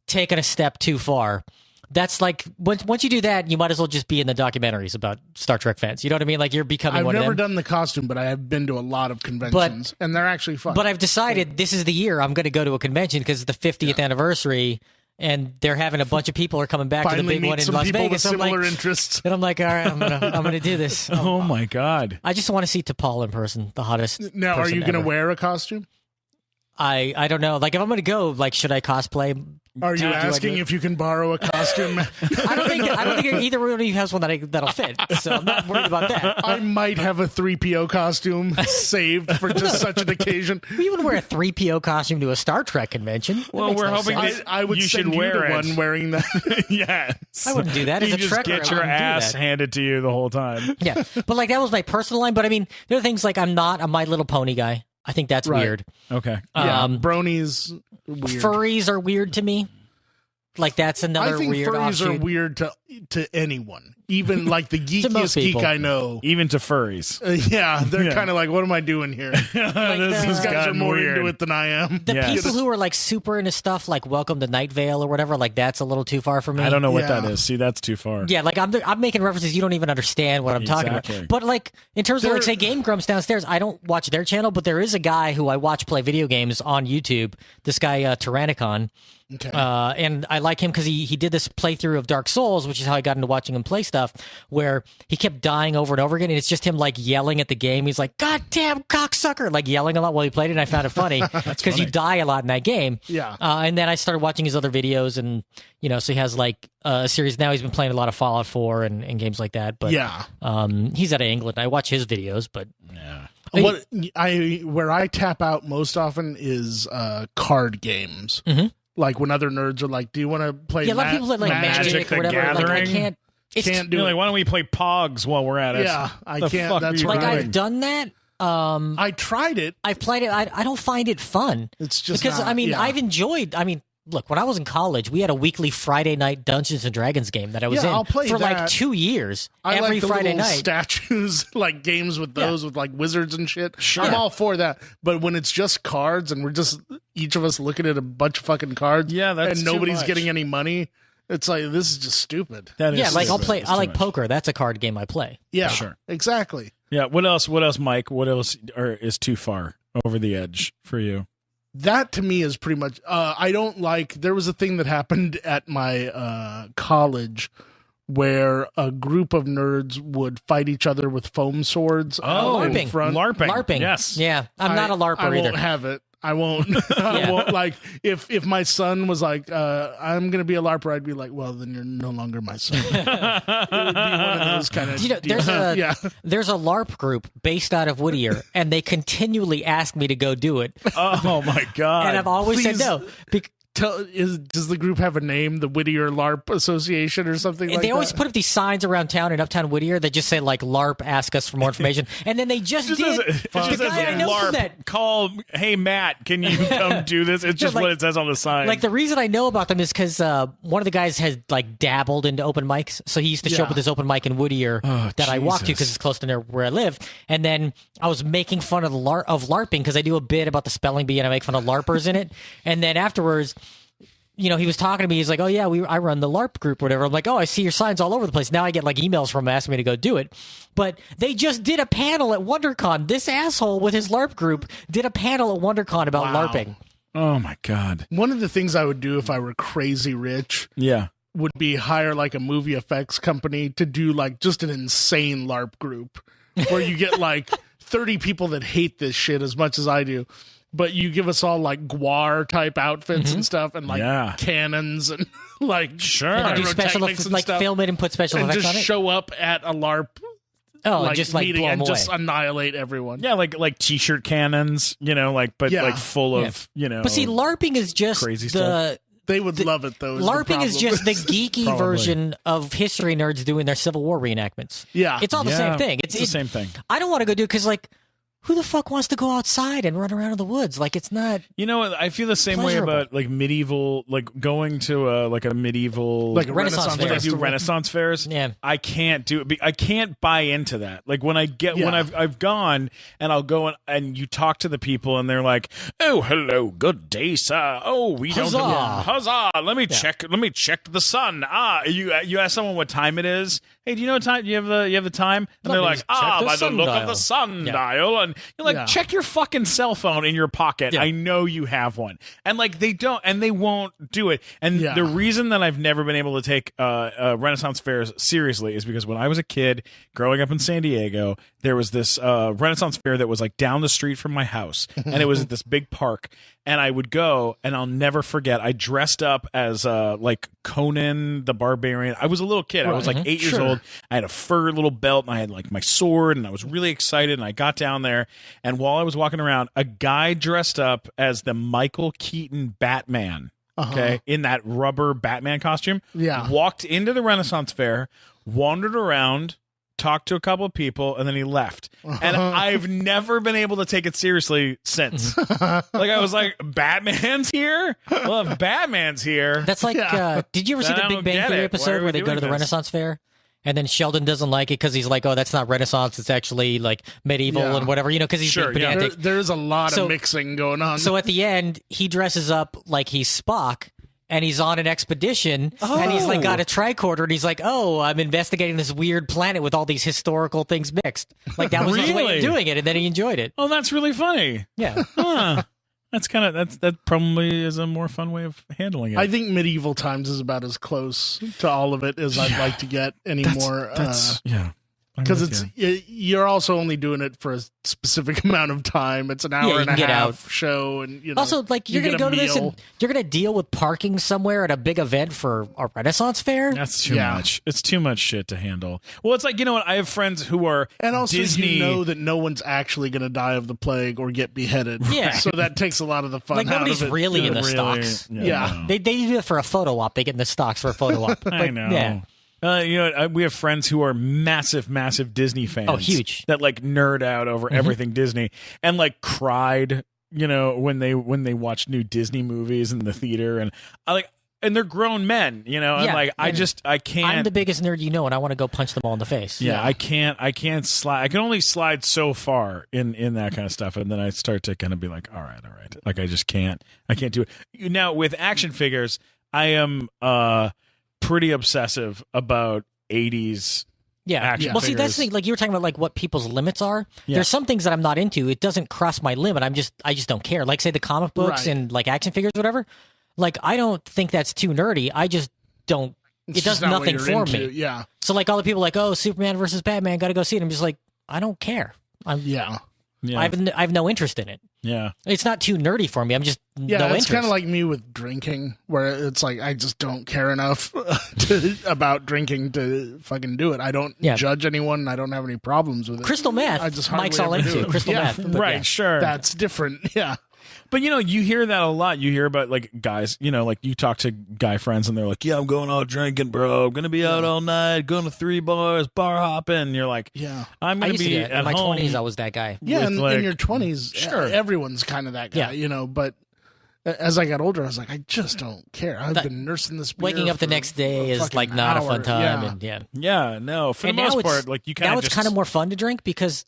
taking a step too far. That's like once you do that, you might as well just be in the documentaries about Star Trek fans. You know what I mean? Like you're becoming I've one never of them. done the costume, but I have been to a lot of conventions, and they're actually fun. But I've decided this is the year I'm going to go to a convention because it's the 50th anniversary, and they're having a bunch of people are coming back to the finally big meet one in some Las people Vegas. with I'm like, similar interests. and I'm like, all right, I'm gonna do this. Oh my god. I just want to see T'Pol in person, the hottest. Now, are person you going to ever. wear a costume? I don't know. Like if I'm going to go, like should I cosplay? Are you Do I do asking it? if you can borrow a costume? I don't think either one of you has one that'll fit. So I'm not worried about that. I might have a 3PO costume saved for just such an occasion. You would wear a 3PO costume to a Star Trek convention. That Well, makes we're no hoping sense. that I would you send should you wear to it. one wearing that. Yes. I wouldn't do that. As You a just Trekker, get I your wouldn't do ass that. handed to you the whole time. Yeah, but like that was my personal line. But I mean, there are things like I'm not a My Little Pony guy. I think that's Right. weird. Okay. Yeah, bronies weird. Furries are weird to me. Like that's another I think weird furries offshoot. are weird to anyone, even like the To most geekiest geek people. I know. Even to furries. Yeah, they're Yeah. kind of like, what am I doing here? This the- has These guys are gotten more weird. into it than I am. The Yes. people who are like super into stuff like Welcome to Night Vale or whatever, like that's a little too far for me. I don't know what Yeah. that is. See, that's too far. Yeah, like I'm making references you don't even understand what I'm talking Exactly. about. But like in terms of like There- say Game Grumps downstairs, I don't watch their channel, but there is a guy who I watch play video games on YouTube. This guy Tyrannicon. Okay. And I like him because he did this playthrough of Dark Souls, which which is how I got into watching him play stuff, where he kept dying over and over again, and it's just him like yelling at the game. He's like, "God damn cocksucker!" like yelling a lot while he played it. And I found it funny because you die a lot in that game. Yeah. And then I started watching his other videos, and so he has like a series now. He's been playing a lot of Fallout 4 and games like that. But Yeah. he's out of England. I watch his videos, but Yeah. Where I tap out most often is card games. Like when other nerds are like, "Do you want to play?" a lot of people play like Magic the or whatever. Like, I Gathering? can't. You're like, why don't we play Pogs while we're at it? Yeah, I The can't. fuck That's are you what Like doing? I've done that. I tried it. I've played it. I don't find it fun. It's just because not- yeah. yeah. I've enjoyed. Look, when I was in college, we had a weekly Friday night Dungeons and Dragons game that I was Yeah, in I'll play for like that. 2 years. I every like the Friday little night. statues, like games with those with like wizards and shit. Sure. I'm all for that. But when it's just cards and we're just each of us looking at a bunch of fucking cards, Yeah, that's and too nobody's much. getting any money, it's like this is just stupid. That is Yeah, like I'll stupid. play. It's I too like much. poker. That's a card game I play. Yeah, Sure. exactly. Yeah. What else? What else, Mike? What else is too far over the edge for you? That to me is pretty much. I don't like. There was a thing that happened at my college where a group of nerds would fight each other with foam swords. LARPing. in front. LARPing. LARPing. Yes. Yeah, I'm not a LARPer I either. won't have it. I won't. I won't. Like if my son was like, "I'm gonna be a LARPer," I'd be like, "Well, then you're no longer my son." It would be one of those kind of. There's a LARP group based out of Whittier, and they continually ask me to go do it, Oh my god. and I've always said please. no. Does the group have a name? The Whittier LARP Association or something like They always that? put up these signs around town in Uptown Whittier that just say like LARP, ask us for more information, and then they just Just did. as, The just guy I as know from LARP, that. call, hey Matt, can you come do this? It's just like- what it says on the sign. Like the reason I know about them is because one of the guys has like dabbled into open mics, so he used to show up Yeah. with this open mic in Whittier that I walk to Jesus. because it's close to near where I live. And then I was making fun of LARPing because I do a bit about the spelling bee and I make fun of LARPers in it. And then afterwards, he was talking to me. He's like, "Oh yeah, I run the LARP group, or whatever." I'm like, "Oh, I see your signs all over the place." Now I get like emails from him asking me to go do it. But they just did a panel at WonderCon. This asshole with his LARP group did a panel at WonderCon about Wow. LARPing. oh my god. One of the things I would do if I were crazy rich Yeah. would be hire like a movie effects company to do like just an insane LARP group where you get like 30 people that hate this shit as much as I do. But you give us all like guar type outfits and stuff, and like Yeah. cannons and like Sure. And do special pyrotechnics and like stuff, film it and put special and effects just on it. show up at a LARP Oh, like and just like meeting blow and them away. just annihilate everyone. Yeah, like t-shirt cannons, but Yeah. like full of, But see, LARPing is just crazy the They would love it though. LARPing is just the geeky Probably. version of history nerds doing their Civil War reenactments. Yeah. It's all the Yeah, same thing. It's the same thing. I don't want to go do because like, who the fuck wants to go outside and run around in the woods? Like, it's not. You know what? I feel the same way Pleasurable. about like medieval, like going to a medieval, like a Renaissance Renaissance fair. when they do festival. Renaissance fairs. Yeah. I can't do it. I can't buy into that. Like when when Yeah. I've gone and I'll go and you talk to the people and they're like, "Oh, hello, good day, sir. Oh, we Huzzah. don't huzzah. Let me check the sun. You ask someone what time it is. Hey, do you know what time? You have the time? And they're me like, check the by the look of sundial." the sundial. And you're like, Yeah. check your fucking cell phone in your pocket. Yeah. I know you have one. And like they don't, and they won't do it. And Yeah. the reason that I've never been able to take Renaissance fairs seriously is because when I was a kid growing up in San Diego, there was this Renaissance fair that was like down the street from my house, and it was at this big park. And I would go, and I'll never forget. I dressed up as like Conan the Barbarian. I was a little kid. I was like 8 years Sure. old. I had a fur little belt, and I had like my sword, and I was really excited. And I got down there, and while I was walking around, a guy dressed up as the Michael Keaton Batman. Okay, in that rubber Batman costume. Yeah. Walked into the Renaissance fair, wandered around, talked to a couple of people, and then he left. And I've never been able to take it seriously since. Like I was like, Batman's here? Well, if Batman's here. That's like, did you ever see Then the I Big don't Bang get Theory it. Why are episode we where they go doing to the this? Renaissance fair? And then Sheldon doesn't like it because he's like, "Oh, that's not Renaissance; it's actually like medieval Yeah. and whatever." Because he's Sure, being yeah. pedantic. There's a lot So- of mixing going on. So at the end, he dresses up like he's Spock. And he's on an expedition, and he's like got a tricorder, and he's like, "Oh, I'm investigating this weird planet with all these historical things mixed." Like that was his way Really? of doing it, and then he enjoyed it. Oh, that's really funny. Yeah, Huh. that probably is a more fun way of handling it. I think medieval times is about as close to all of it as I'd like to get anymore. Yeah. Because you're also only doing it for a specific amount of time. It's an hour and a half show, and also like you're going to go to this and you're going to deal with parking somewhere at a big event for a Renaissance fair. That's too much. It's too much shit to handle. Well, it's like, you know what? I have friends who are and also Disney. You know that no one's actually going to die of the plague or get beheaded. Yeah, so that takes a lot of the fun. Like out nobody's of it. really in the stocks. Yeah. They do it for a photo op. They get in the stocks for a photo op. I know. Yeah. We have friends who are massive Disney fans. Oh, huge. That like nerd out over everything Disney and like cried, when they watched new Disney movies in the theater, and and they're grown men, and like I can't. I'm the biggest nerd and I want to go punch them all in the face. Yeah, I can't slide. I can only slide so far in that kind of stuff, and then I start to kind of be like, all right. Like I just can't. I can't do it. Now with action figures, I am pretty obsessive about 80s action well, see, figures. that's the thing. Like you were talking about, like what people's limits are. Yeah. There's some things that I'm not into. It doesn't cross my limit. I just don't care. Like say the comic books and like action figures, whatever. Like I don't think that's too nerdy. I just don't. It does nothing for me. Yeah. So like all the people like, oh, Superman versus Batman, got to go see it. I'm just like, I don't care. I have no interest in it. Yeah. It's not too nerdy for me. I'm just no interest. It's kind of like me with drinking, where it's like I just don't care enough about drinking to fucking do it. I don't judge anyone. I don't have any problems with it. Crystal meth. I just Mike's all into crystal meth. Right. Sure. That's different. Yeah. But you hear that a lot. You hear about like guys, like you talk to guy friends and they're like, yeah, I'm going out drinking, bro. I'm gonna be out all night, going to 3 bars, bar hopping. And you're like, I'm gonna be at in my home. 20s. I was that guy. Yeah, in your 20s, everyone's kind of that guy, But as I got older, I was like, I just don't care. I've been nursing this beer. Waking up the next day is like not a fun time. No. For the most part, like you kind of it's kind of more fun to drink because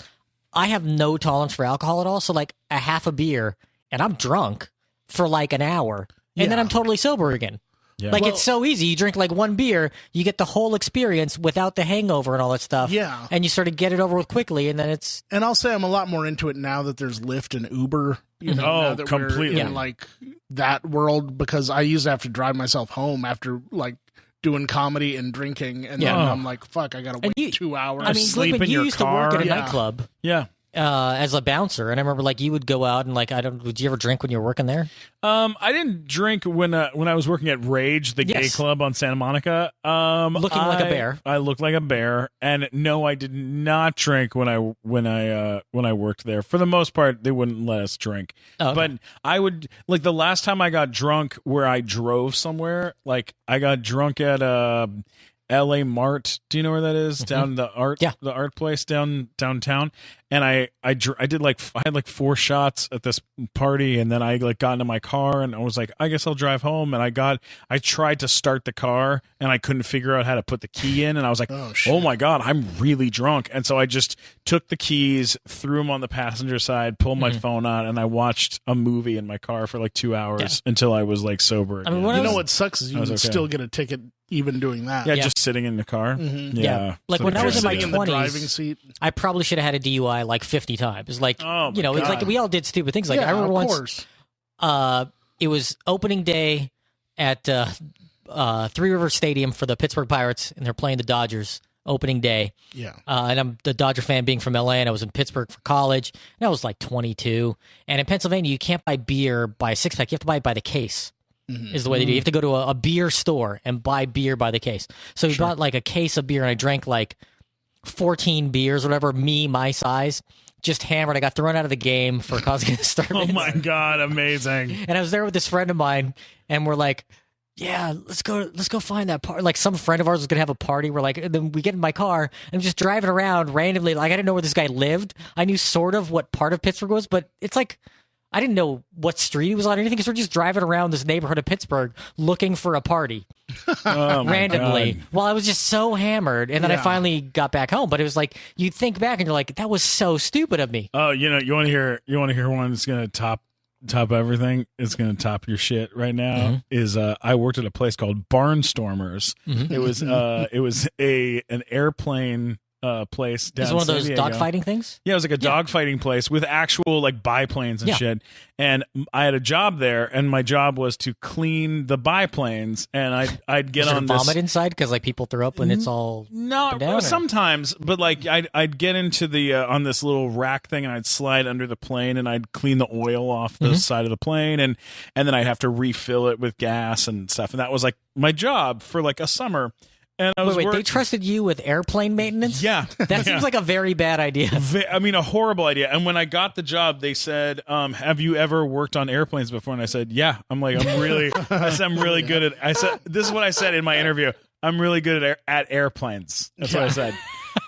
I have no tolerance for alcohol at all. So like a half a beer. And I'm drunk for like an hour, and then I'm totally sober again. Yeah. Like it's so easy. You drink like one beer, you get the whole experience without the hangover and all that stuff. Yeah, and you sort of get it over with quickly, and then it's. And I'll say I'm a lot more into it now that there's Lyft and Uber. Now that completely we're in like that world, because I used to have to drive myself home after like doing comedy and drinking, and then I'm like, fuck, I gotta wait 2 hours. I mean, sleep in you your used car. to work at a nightclub. Yeah. As a bouncer, and I remember like you would go out and like did you ever drink when you were working there? I didn't drink when I was working at Rage, the gay club on Santa Monica. Looking like a bear. I looked like a bear, and no, I did not drink when I worked there. For the most part, they wouldn't let us drink. Oh, okay. But I would like the last time I got drunk where I drove somewhere. Like I got drunk at LA Mart. Do you know where that is? Down the art place downtown. And I did I had like 4 shots at this party, and then I like got into my car and I was like, I guess I'll drive home. And I tried to start the car and I couldn't figure out how to put the key in, and I was like, oh my God, I'm really drunk. And so I just took the keys, threw them on the passenger side, pulled my phone out, and I watched a movie in my car for like 2 hours until I was like sober. I mean, what sucks is you can still get a ticket even doing that. Yeah, just sitting in the car. Yeah. Like so when I was in my 20s, in the driving seat, I probably should have had a DUI like 50 times. Like, it's like we all did stupid things. Like I remember once, it was opening day at Three River Stadium for the Pittsburgh Pirates, and they're playing the Dodgers. Opening day. Yeah. And I'm the Dodger fan being from LA, and I was in Pittsburgh for college, and I was like 22. And in Pennsylvania, you can't buy beer by a 6-pack. You have to buy it by the case. Is the way they do. You have to go to a beer store and buy beer by the case. So we bought like a case of beer, and I drank like 14 beers, whatever, my size, just hammered. I got thrown out of the game for causing a disturbance. Oh my God, amazing. And I was there with this friend of mine, and we're like, yeah, let's go find that party. Like some friend of ours was going to have a party. We're like, and then we get in my car, and I'm just driving around randomly. Like I didn't know where this guy lived. I knew sort of what part of Pittsburgh was, but it's like, I didn't know what street he was on or anything, because we're just driving around this neighborhood of Pittsburgh looking for a party randomly while I was just so hammered. And then I finally got back home. But it was like, you think back and you're like, that was so stupid of me. Oh, you want to hear one that's going to top everything? It's going to top your shit right now. Is I worked at a place called Barnstormers. It was an airplane place down It's one of San those Diego. dogfighting things. Yeah, it was like a dogfighting place with actual like biplanes and shit. And I had a job there, and my job was to clean the biplanes. And I'd get Was there on vomit this. inside because like people throw up when it's all No, down, or- sometimes, but like I'd get into the on this little rack thing, and I'd slide under the plane, and I'd clean the oil off the side of the plane, and then I'd have to refill it with gas and stuff. And that was like my job for like a summer. And I was wait, they trusted you with airplane maintenance? Yeah. That seems like a very bad idea. I mean, a horrible idea. And when I got the job, they said, have you ever worked on airplanes before? And I said, yeah. I'm like, I'm really good at, I said, this is what I said in my interview. I'm really good at airplanes. That's what I said.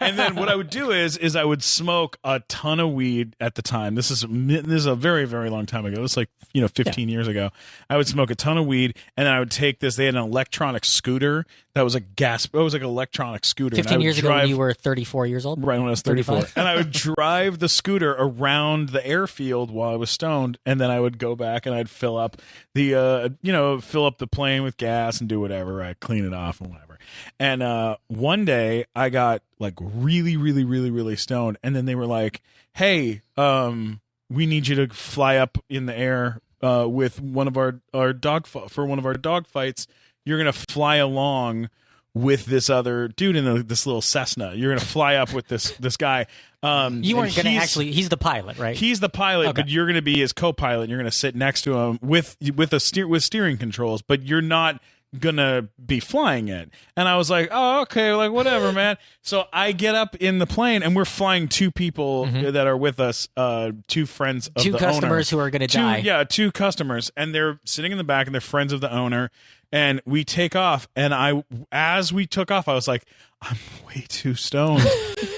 And then what I would do is I would smoke a ton of weed at the time. This is a very, very long time ago. It was like, 15 years ago. I would smoke a ton of weed, and then I would take this. They had an electronic scooter that was like it was like an electronic scooter. 15 years ago when you were 34 years old? Right, when I was 34. 35? And I would drive the scooter around the airfield while I was stoned, and then I would go back and I'd fill up the plane with gas and do whatever. I'd clean it off and whatever. And one day I got like really, really, really, really stoned, and then they were like, hey, we need you to fly up in the air with one of our dog fights. You're gonna fly along with this other dude in this little Cessna. You're gonna fly up with this guy. You weren't gonna he's the pilot, right? He's the pilot, but you're gonna be his co-pilot. And you're gonna sit next to him with steering controls, but you're not gonna be flying it. And I was like, oh, okay, like whatever, man. So I get up in the plane, and we're flying two people that are with us, two friends of the owner. Two customers who are gonna die. Yeah, two customers, and they're sitting in the back, and they're friends of the owner. And we take off, and as we took off, I was like, I'm way too stoned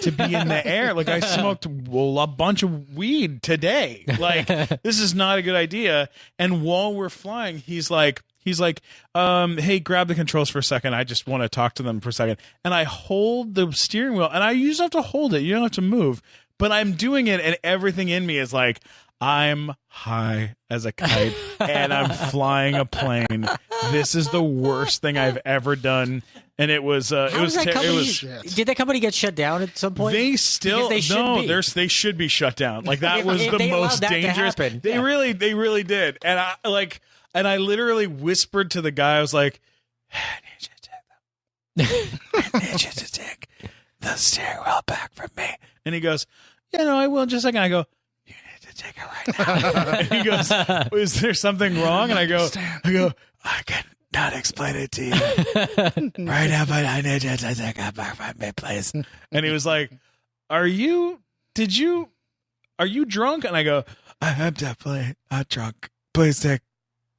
to be in the air. Like, I smoked a bunch of weed today. Like, this is not a good idea. And while we're flying, he's like, hey, grab the controls for a second. I just want to talk to them for a second. And I hold the steering wheel, and I usually have to hold it. You don't have to move. But I'm doing it, and everything in me is like, I'm high as a kite, and I'm flying a plane. This is the worst thing I've ever done. And it was, did that company get shut down at some point? They still, they should be shut down. Like, that was the most dangerous. They really did. And I literally whispered to the guy, I was like, I need you to take the steering wheel back from me. And he goes, I will in just a second. I go, you need to take it right now. And he goes, is there something wrong? And I go, I cannot explain it to you right now, but I need you to take it back from me, please. And he was like, are you drunk? And I go, I am definitely not drunk. Please take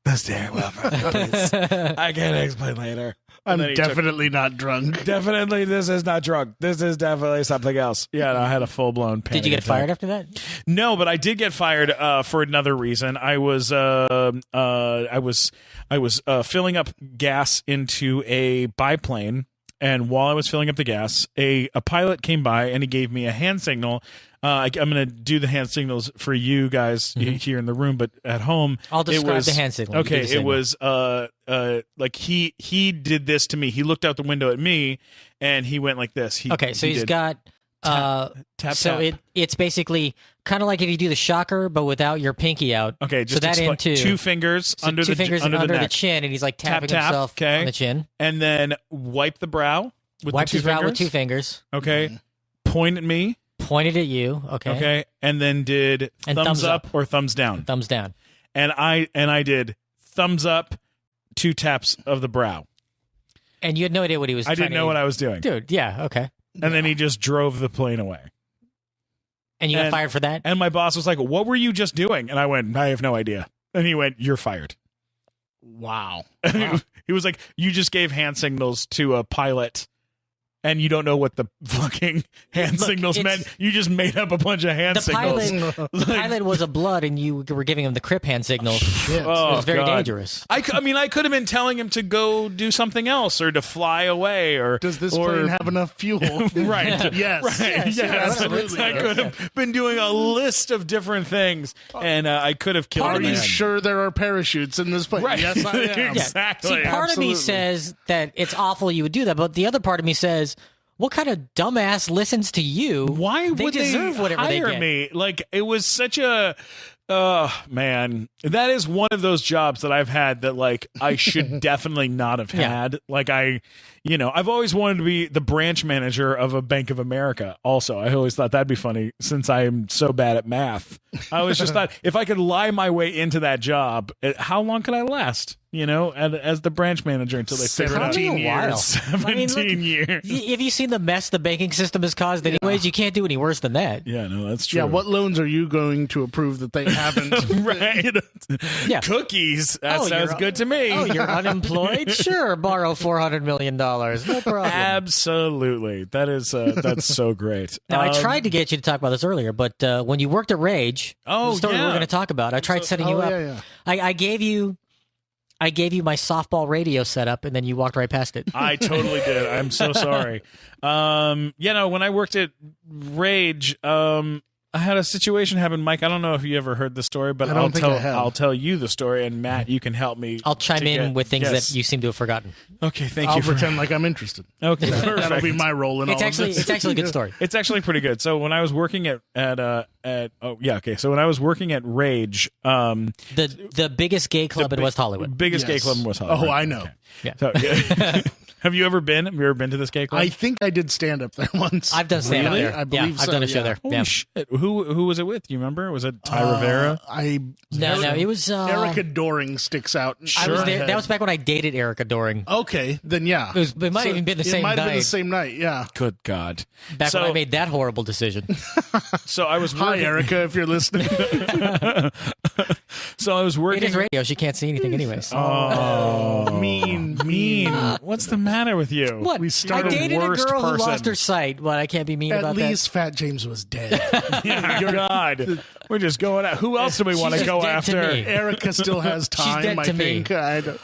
the steering wheel from me, please. I can explain later. I'm definitely not drunk. Definitely, this is not drunk. This is definitely something else. Yeah, no, I had a full-blown panic Did you get attack. fired after that? No, but I did get fired for another reason. I was filling up gas into a biplane, and while I was filling up the gas, a pilot came by and he gave me a hand signal. I'm going to do the hand signals for you guys here in the room, but at home, I'll describe the hand signal. Okay, it was like he did this to me. He looked out the window at me, and he went like this. He's got tap. So it's basically kind of like if you do the shocker, but without your pinky out. Okay, just so that into two fingers under the chin, and he's like tapping himself on the chin, and then wipe the brow. Wiped his brow with 2 fingers. Okay, point at me. Pointed at you. Okay, and then did thumbs up or thumbs down. Thumbs down. And I did thumbs up, 2 taps of the brow. And you had no idea what he was. I didn't know what I was doing, dude. Yeah. Okay. And then he just drove the plane away. And you got fired for that? And my boss was like, what were you just doing? And I went, I have no idea. And he went, you're fired. Wow. He was like, you just gave hand signals to a pilot, and you don't know what the fucking hand signals meant. You just made up a bunch of hand signals. The pilot was a blood, and you were giving him the crip hand signal. Shit. It was very dangerous. I could have been telling him to go do something else or to fly away or... Does this plane have enough fuel? Right. Yes. Right. Yes. Absolutely. I could have been doing a list of different things, and I could have killed him. Are you sure there are parachutes in this plane? Right. Yes, I am. Exactly. See, part of me says that it's awful you would do that, but the other part of me says, what kind of dumbass listens to you? Why would they deserve whatever they hire get. me? Like, it was such a... man, that is one of those jobs that I've had that, like, I should definitely not have had. Like, I've always wanted to be the branch manager of a Bank of America. Also, I always thought that'd be funny since I am so bad at math. I always just thought if I could lie my way into that job, how long could I last? As the branch manager until they figure it out. 17 years. 17 years. Have you seen the mess the banking system has caused? Anyways, you can't do any worse than that. Yeah, no, that's true. Yeah, what loans are you going to approve that they haven't? Right. Yeah. Cookies. That sounds good to me. Oh, you're unemployed? Sure, borrow $400 million. No problem. Absolutely. That's so great. Now, I tried to get you to talk about this earlier, but when you worked at Rage, the story we're going to talk about, I tried setting you up. Yeah. I gave you my softball radio setup, and then you walked right past it. I totally did. I'm so sorry. When I worked at Rage, I had a situation happen, Mike. I don't know if you ever heard the story, but I'll tell you the story, and Matt, you can help me. I'll chime in with things that you seem to have forgotten. Okay, thank I'll you. pretend like I'm interested. Okay, perfect. That'll be my role in all of this. It's actually a good story. It's actually pretty good. So when I was working So when I was working at Rage, the biggest gay club in West Hollywood. Biggest gay club in West Hollywood. Oh, I know. Okay. Yeah. So, Have you ever been to this gay club? I think I did stand up there once. I've done stand up Really? there. I believe I've done a show there. Holy Yeah. shit! Who was it with? Do you remember? Was it Ty Rivera? No, it was Erica Doring sticks out. I was there. That was back when I dated Erica Doring. Okay, then yeah. It might have even been the same It might have been night. the same night, yeah. Good God! Back when I made that horrible decision. So I was Hi, working. Erica, if you're listening. So I was working. It is radio. She can't see anything anyways. Oh, mean. What's the matter with you? What? We I started dated a worst girl who person. lost her sight. What? I can't be mean At about least Fat James was dead. Yeah, God, we're just going out. Who else do we want to She's go dead to after? me. Erica still has time, dead I to me. think. I don't-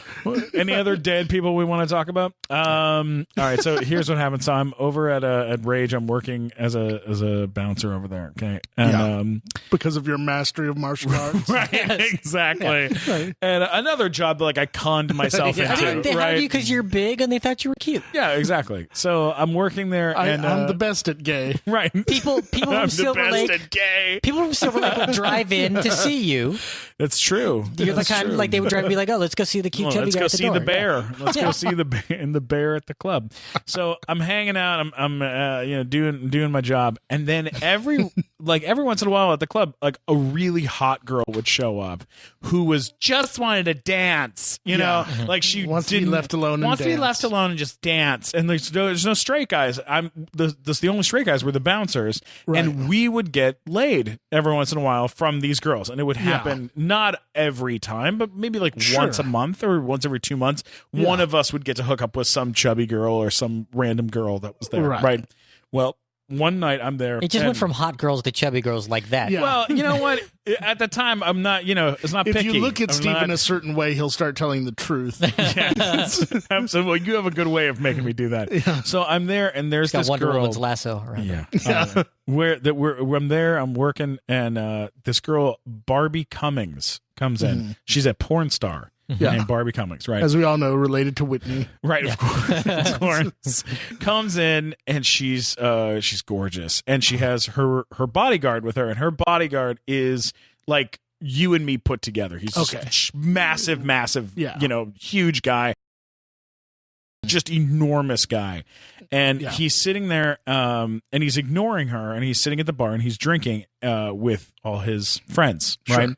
Any other dead people we want to talk about? All right, so here's what happened. So I'm over at Rage. I'm working as a bouncer over there. Okay, and because of your mastery of martial arts. right, exactly. Right. And another job that I conned myself that. I into. think they hired you because you're big and they thought you were cute. Yeah, exactly. So I'm working there, and I'm the best at gay. right. People I'm from the Silver best Lake. at gay. People from Silver Lake will drive in to see you. That's true. You're the That's kind true. like they would drive and be like, "Oh, let's go see the cute Well, chubby let's guy go at the see door." the bear. Yeah. Let's go see the bear at the club. So I'm hanging out. I'm doing my job, and then every once in a while at the club, like a really hot girl would show up who was just wanted to dance. You know, like she Wants to be didn't- left alone and Wants to be dance. left alone and just dance. And there's no straight guys. The only straight guys were the bouncers, and we would get laid every once in a while from these girls, and it would happen not every time, but maybe like once a month or once every 2 months. One of us would get to hook up with some chubby girl or some random girl that was there. Right. Well, one night I'm there. It just went from hot girls to chubby girls like that. Yeah. Well, you know what? At the time, I'm not. It's not If picky. you look at I'm Steve not- in a certain way, he'll start telling the truth. Yes, absolutely. You have a good way of making me do that. So I'm there, and there's Got this Wonder girl. Woman's lasso around her. Yeah. I'm there, I'm working, and this girl, Barbie Cummings, comes in. She's a porn star named Barbie Cummings, right? As we all know, related to Whitney. Right, of course. Of course. Comes in, and she's gorgeous, and she has her bodyguard with her, and her bodyguard is like you and me put together. He's just massive, huge guy. Just enormous guy, and he's sitting there, and he's ignoring her, and he's sitting at the bar, and he's drinking with all his friends, right?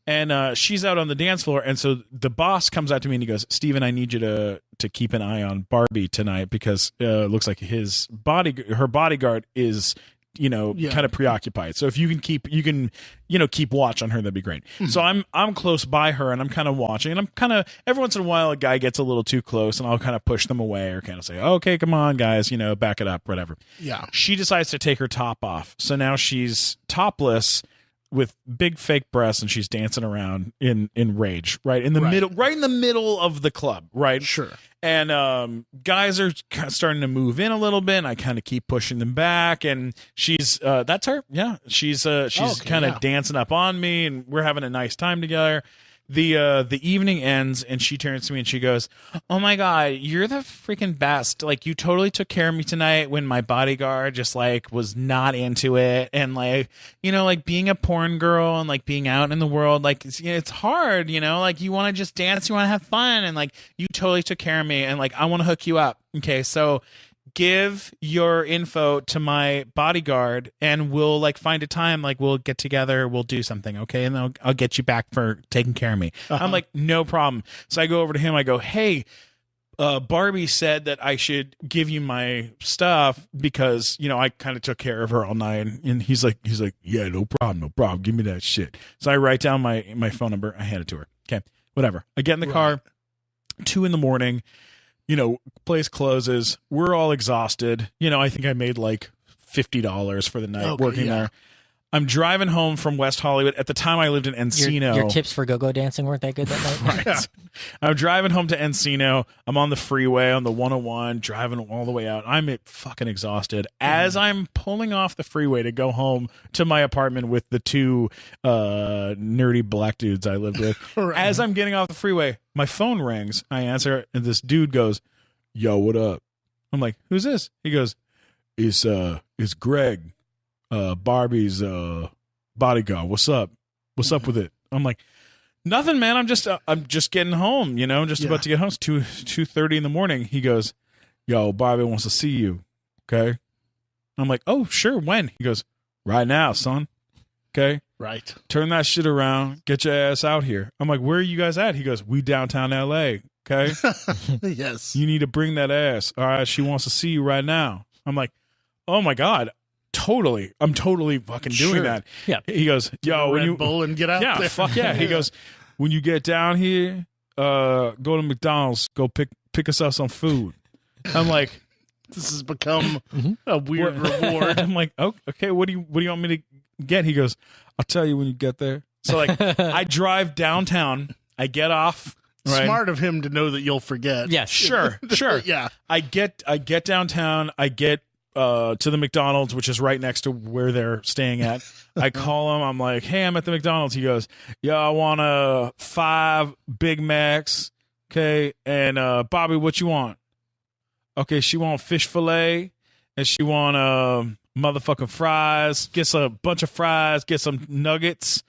And she's out on the dance floor, and so the boss comes out to me and he goes, "Steven, I need you to keep an eye on Barbie tonight because it looks like her bodyguard is." Kind of preoccupied. So if you can keep watch on her, that'd be great. So I'm close by her and I'm kind of watching, and I'm kind of every once in a while a guy gets a little too close and I'll kind of push them away or kind of say, okay, come on guys, back it up, whatever. Yeah. She decides to take her top off. So now she's topless with big fake breasts and she's dancing around in Rage, right in the middle of the club, right? Sure. And guys are starting to move in a little bit, and I kind of keep pushing them back. And she's that's her, yeah. She's kind of dancing up on me, and we're having a nice time together. the evening ends, and she turns to me and she goes, "Oh my god, you're the freaking best! Like, you totally took care of me tonight when my bodyguard just like was not into it, and like, you know, like being a porn girl and like being out in the world, like it's hard, you know, like you want to just dance, you want to have fun, and like you totally took care of me, and like I want to hook you up. Okay, so." Give your info to my bodyguard and we'll like find a time, like we'll get together, we'll do something, okay? And I'll get you back for taking care of me. I'm like, no problem. So I go over to him, I go, hey, Barbie said that I should give you my stuff because, you know, I kind of took care of her all night. And he's like, yeah, no problem. Give me that shit. So I write down my phone number, I hand it to her. Okay, whatever. I get in the car, 2 a.m, you know, place closes. We're all exhausted. You know, I think I made like $50 for the night working there. I'm driving home from West Hollywood. At the time, I lived in Encino. Your tips for go-go dancing weren't that good that night? Right. I'm driving home to Encino. I'm on the freeway on the 101, driving all the way out. I'm fucking exhausted. As I'm pulling off the freeway to go home to my apartment with the 2 nerdy black dudes I lived with, as I'm getting off the freeway, my phone rings. I answer, and this dude goes, "Yo, what up?" I'm like, "Who's this?" He goes, "It's Greg. Barbie's bodyguard. What's up with it?" I'm like, "Nothing, man. I'm just getting home, you know, just about to get home. It's 2:30 in the morning." He goes, "Yo, Barbie wants to see you." Okay. I'm like, "Oh, sure. When?" He goes, "Right now, son." Okay. Right. Turn that shit around. Get your ass out here. I'm like, "Where are you guys at?" He goes, "We downtown LA. Okay." Yes. "You need to bring that ass. All right. She wants to see you right now." I'm like, "Oh my God. Totally. I'm totally fucking doing that." Yeah. He goes, "Yo, when Red you Bull and get out yeah, there. fuck yeah." He goes, "When you get down here, go to McDonald's, go pick us up some food." I'm like, This has become a weird reward. I'm like, "Oh, okay. What do you want me to get?" He goes, "I'll tell you when you get there." So like, I drive downtown. I get off. Right? Smart of him to know that you'll forget. Yes. Sure. Yeah. I get downtown. I get to the McDonald's, which is right next to where they're staying at. I call him. I'm like, "Hey, I'm at the McDonald's." He goes, "Yeah, I want 5 Big Macs. Okay, and Bobby, what you want?" "Okay, she want fish fillet, and she want motherfucking fries. Get a bunch of fries. Get some nuggets.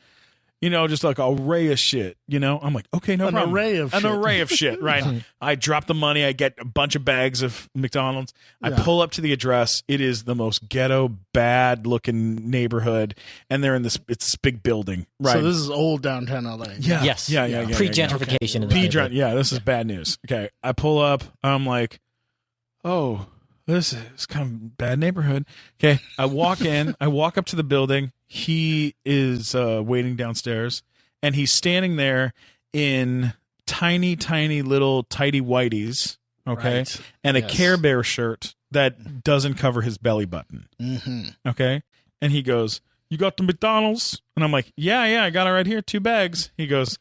You know, just like an array of shit, you know?" I'm like, "Okay, no problem." An array of shit, right? I drop the money. I get a bunch of bags of McDonald's. I pull up to the address. It is the most ghetto, bad-looking neighborhood, and they're in it's this big building, right? So this is old downtown LA. Yeah. Yes. Yeah. Pre-gentrification. in the neighborhood. Yeah, this is bad news. Okay, I pull up. I'm like, "Oh, this is kind of bad neighborhood." Okay, I walk in. I walk up to the building. He is waiting downstairs, and he's standing there in tiny little tighty whities, okay, Right. and a Yes. Care Bear shirt that doesn't cover his belly button, okay. And he goes, "You got the McDonald's?" And I'm like, yeah, I got it right here, 2 bags. He goes,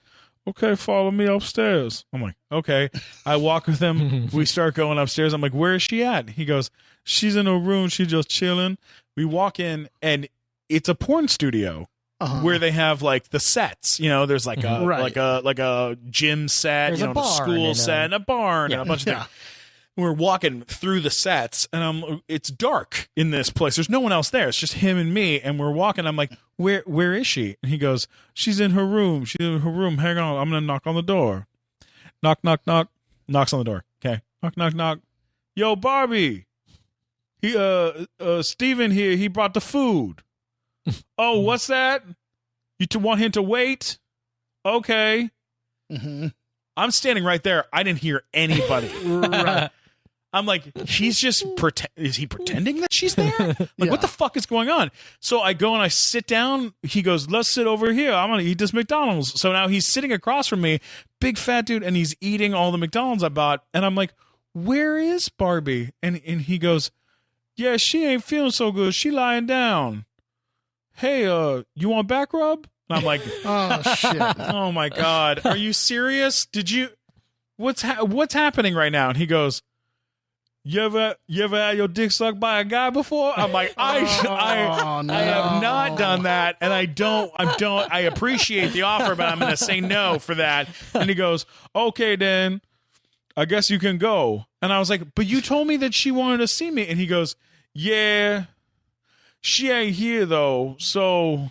"Okay, follow me upstairs." I'm like, okay. I walk with him. We start going upstairs. I'm like, "Where is she at?" He goes, "She's in her room. She's just chilling." We walk in, and it's a porn studio where they have like the sets. You know, there's like a like a gym set, There's you a know, the barn school and set, and a barn, and a bunch of Yeah. things. We're walking through the sets, and it's dark in this place. There's no one else there. It's just him and me, and we're walking. I'm like, where is she?" And he goes, "She's in her room. She's in her room. Hang on, I'm gonna knock on the door." Knock, knock, knock. Knocks on the door. Okay. Knock, knock, knock. "Yo, Barbie. He Steven here, he brought the food." "Oh, what's that? You want him to wait?" Okay. I'm standing right there. I didn't hear anybody. Right. I'm like, he's just is he pretending that she's there? Like, what the fuck is going on? So I go and I sit down. He goes, "Let's sit over here. I'm going to eat this McDonald's." So now he's sitting across from me, big fat dude, and he's eating all the McDonald's I bought. And I'm like, "Where is Barbie?" And he goes, "Yeah, she ain't feeling so good. She lying down. Hey, you want back rub?" And I'm like, Oh shit. "Oh my God. Are you serious? Did you, what's happening right now?" And he goes, you ever had your dick sucked by a guy before? I'm like, I have not done that, and I appreciate the offer, but I'm going to say no for that. And he goes, okay, then I guess you can go. And I was like, but you told me that she wanted to see me. And he goes, yeah, she ain't here though, so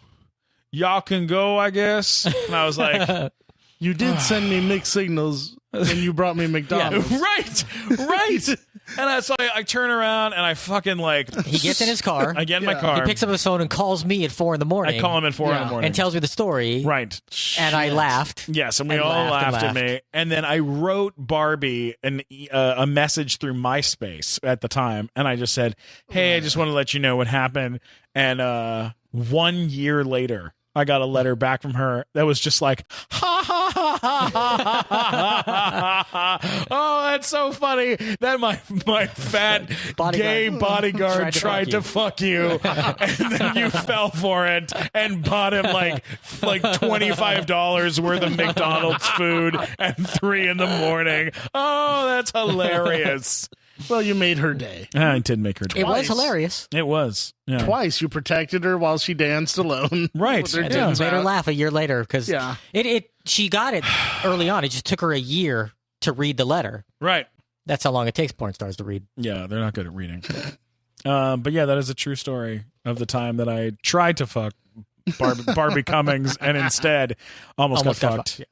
y'all can go, I guess. And I was like, you did send me mixed signals when you brought me McDonald's. Right. And so I turn around and I fucking He gets in his car. I get in my car. He picks up his phone and calls me at 4 a.m. I call him at 4 a.m. and tells me the story. Right. And I laughed. Yes, and we all laughed at me. And then I wrote Barbie a message through MySpace at the time, and I just said, "Hey, I just want to let you know what happened." And 1 year later, I got a letter back from her that was just like, ha ha ha ha ha ha ha. Oh, that's so funny that my fat gay bodyguard tried to fuck you, and then you fell for it and bought him like $25 worth of McDonald's food at 3 a.m. Oh, that's hilarious. Well, you made her day. I did make her day. It was hilarious. It was. Yeah. Twice you protected her while she danced alone. Right. With her And tits made her out. laugh a year later because she got it early on. It just took her a year to read the letter. Right. That's how long it takes porn stars to read. Yeah, they're not good at reading. But yeah, that is a true story of the time that I tried to fuck Barbie Cummings and instead almost got fucked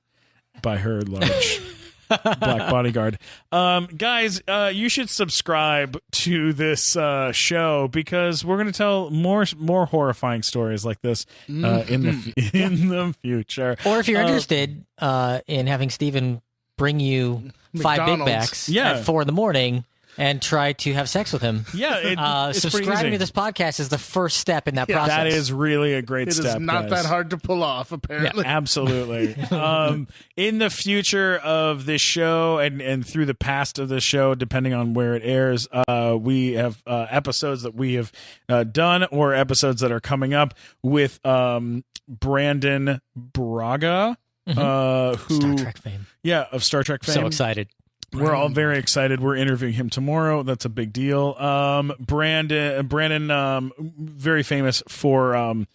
by her large black bodyguard. Guys, you should subscribe to this show because we're going to tell more horrifying stories like this in the future. Or if you're interested in having Steven bring you 5 Big Backs at 4 a.m. and try to have sex with him. Yeah, it's subscribing to this podcast is the first step in that process. That is really a great step. It is not that hard to pull off, apparently. Yeah, absolutely. In the future of this show and through the past of this show, depending on where it airs, we have episodes that we have done or episodes that are coming up with Brandon Braga, who Star Trek fame. Yeah, of Star Trek fame. So excited. We're all very excited. We're interviewing him tomorrow. That's a big deal. Brandon, very famous for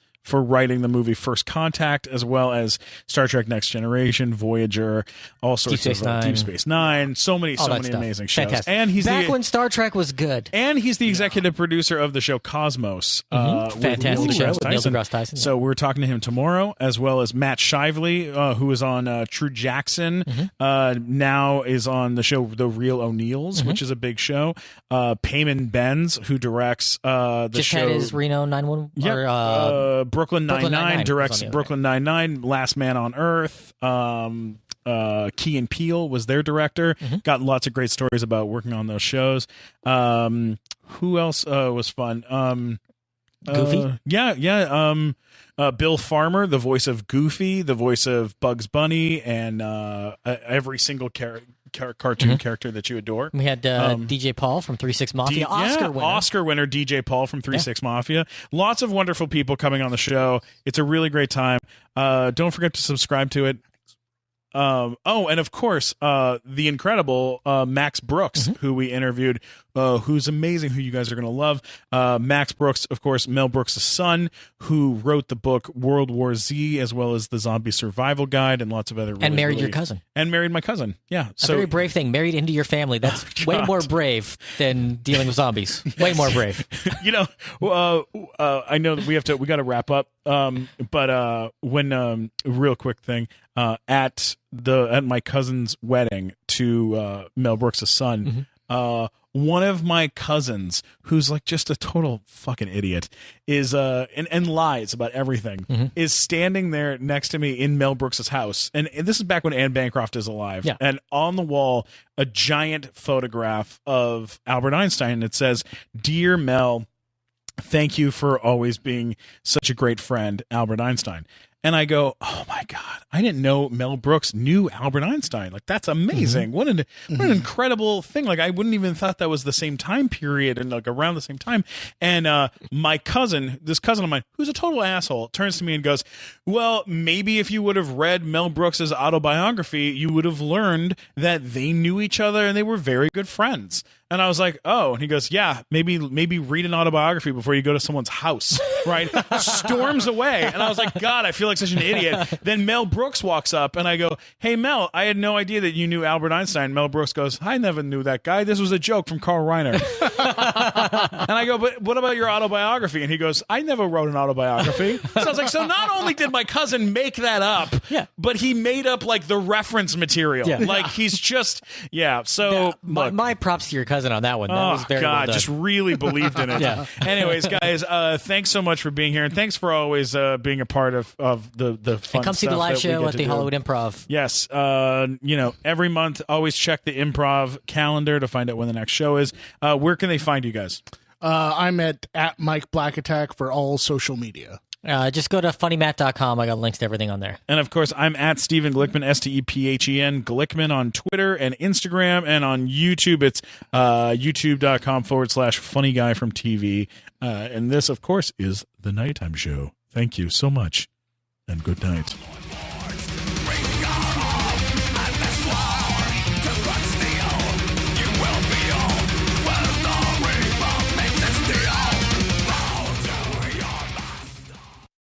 writing the movie First Contact, as well as Star Trek Next Generation, Voyager, all sorts of Deep Space Nine, so many amazing shows. Fantastic. And he's back when Star Trek was good. And he's the executive producer of the show Cosmos. Fantastic show with Neil deGrasse Tyson. So we're talking to him tomorrow, as well as Matt Shively, who is on True Jackson, now is on the show The Real O'Neills, which is a big show. Payman Benz, who directs the just show. Had his Reno 911. Yeah, Brooklyn Nine-Nine, directs Brooklyn right. Nine-Nine, Last Man on Earth. Key and Peele was their director. Got lots of great stories about working on those shows. Who else was fun? Goofy? Bill Farmer, the voice of Goofy, the voice of Bugs Bunny, and every single cartoon character that you adore. We had DJ Paul from 3-6 Mafia, Oscar winner DJ Paul from 3-6 Mafia. Lots of wonderful people coming on the show. It's a really great time. Don't forget to subscribe to it. And of course, the incredible Max Brooks, who we interviewed, who's amazing, who you guys are going to love. Max Brooks, of course, Mel Brooks' son, who wrote the book World War Z, as well as the Zombie Survival Guide, and lots of other. And married your cousin. And married my cousin. Yeah, a very brave thing. Married into your family. That's way more brave than dealing with zombies. Way more brave. I know that we got to wrap up. But when real quick thing at my cousin's wedding to Mel Brooks' son, one of my cousins, who's like just a total fucking idiot, is and lies about everything, is standing there next to me in Mel Brooks' house, and this is back when Anne Bancroft is alive, and on the wall a giant photograph of Albert Einstein that says, "Dear Mel, thank you for always being such a great friend, Albert Einstein." And I go, oh my God, I didn't know Mel Brooks knew Albert Einstein. Like, that's amazing. What an incredible thing. Like, I wouldn't even thought that was the same time period and like around the same time. And my cousin, this cousin of mine, who's a total asshole, turns to me and goes, well, maybe if you would have read Mel Brooks's autobiography, you would have learned that they knew each other and they were very good friends. And I was like, oh. And he goes, yeah, maybe read an autobiography before you go to someone's house, right? Storms away. And I was like, God, I feel like such an idiot. Then Mel Brooks walks up, and I go, hey, Mel, I had no idea that you knew Albert Einstein. Mel Brooks goes, I never knew that guy. This was a joke from Carl Reiner. And I go, but what about your autobiography? And he goes, I never wrote an autobiography. So I was like, so not only did my cousin make that up, but he made up like the reference material. Yeah. Like he's just, So look, my props to your cousin on that one. That was very well done. Just really believed in it. Anyways, guys, thanks so much for being here, and thanks for always being a part of the fun and come see the stuff live that we show get at to the do. Hollywood Improv. Yes, every month, always check the Improv calendar to find out when the next show is. Where can they find you guys? I'm at Mike Black Attack for all social media. Just go to funnymat.com. I got links to everything on there. And of course, I'm at Stephen Glickman, Stephen Glickman on Twitter and Instagram, and on YouTube, it's youtube.com/funny guy from TV. And this, of course, is The Nighttime Show. Thank you so much, and good night.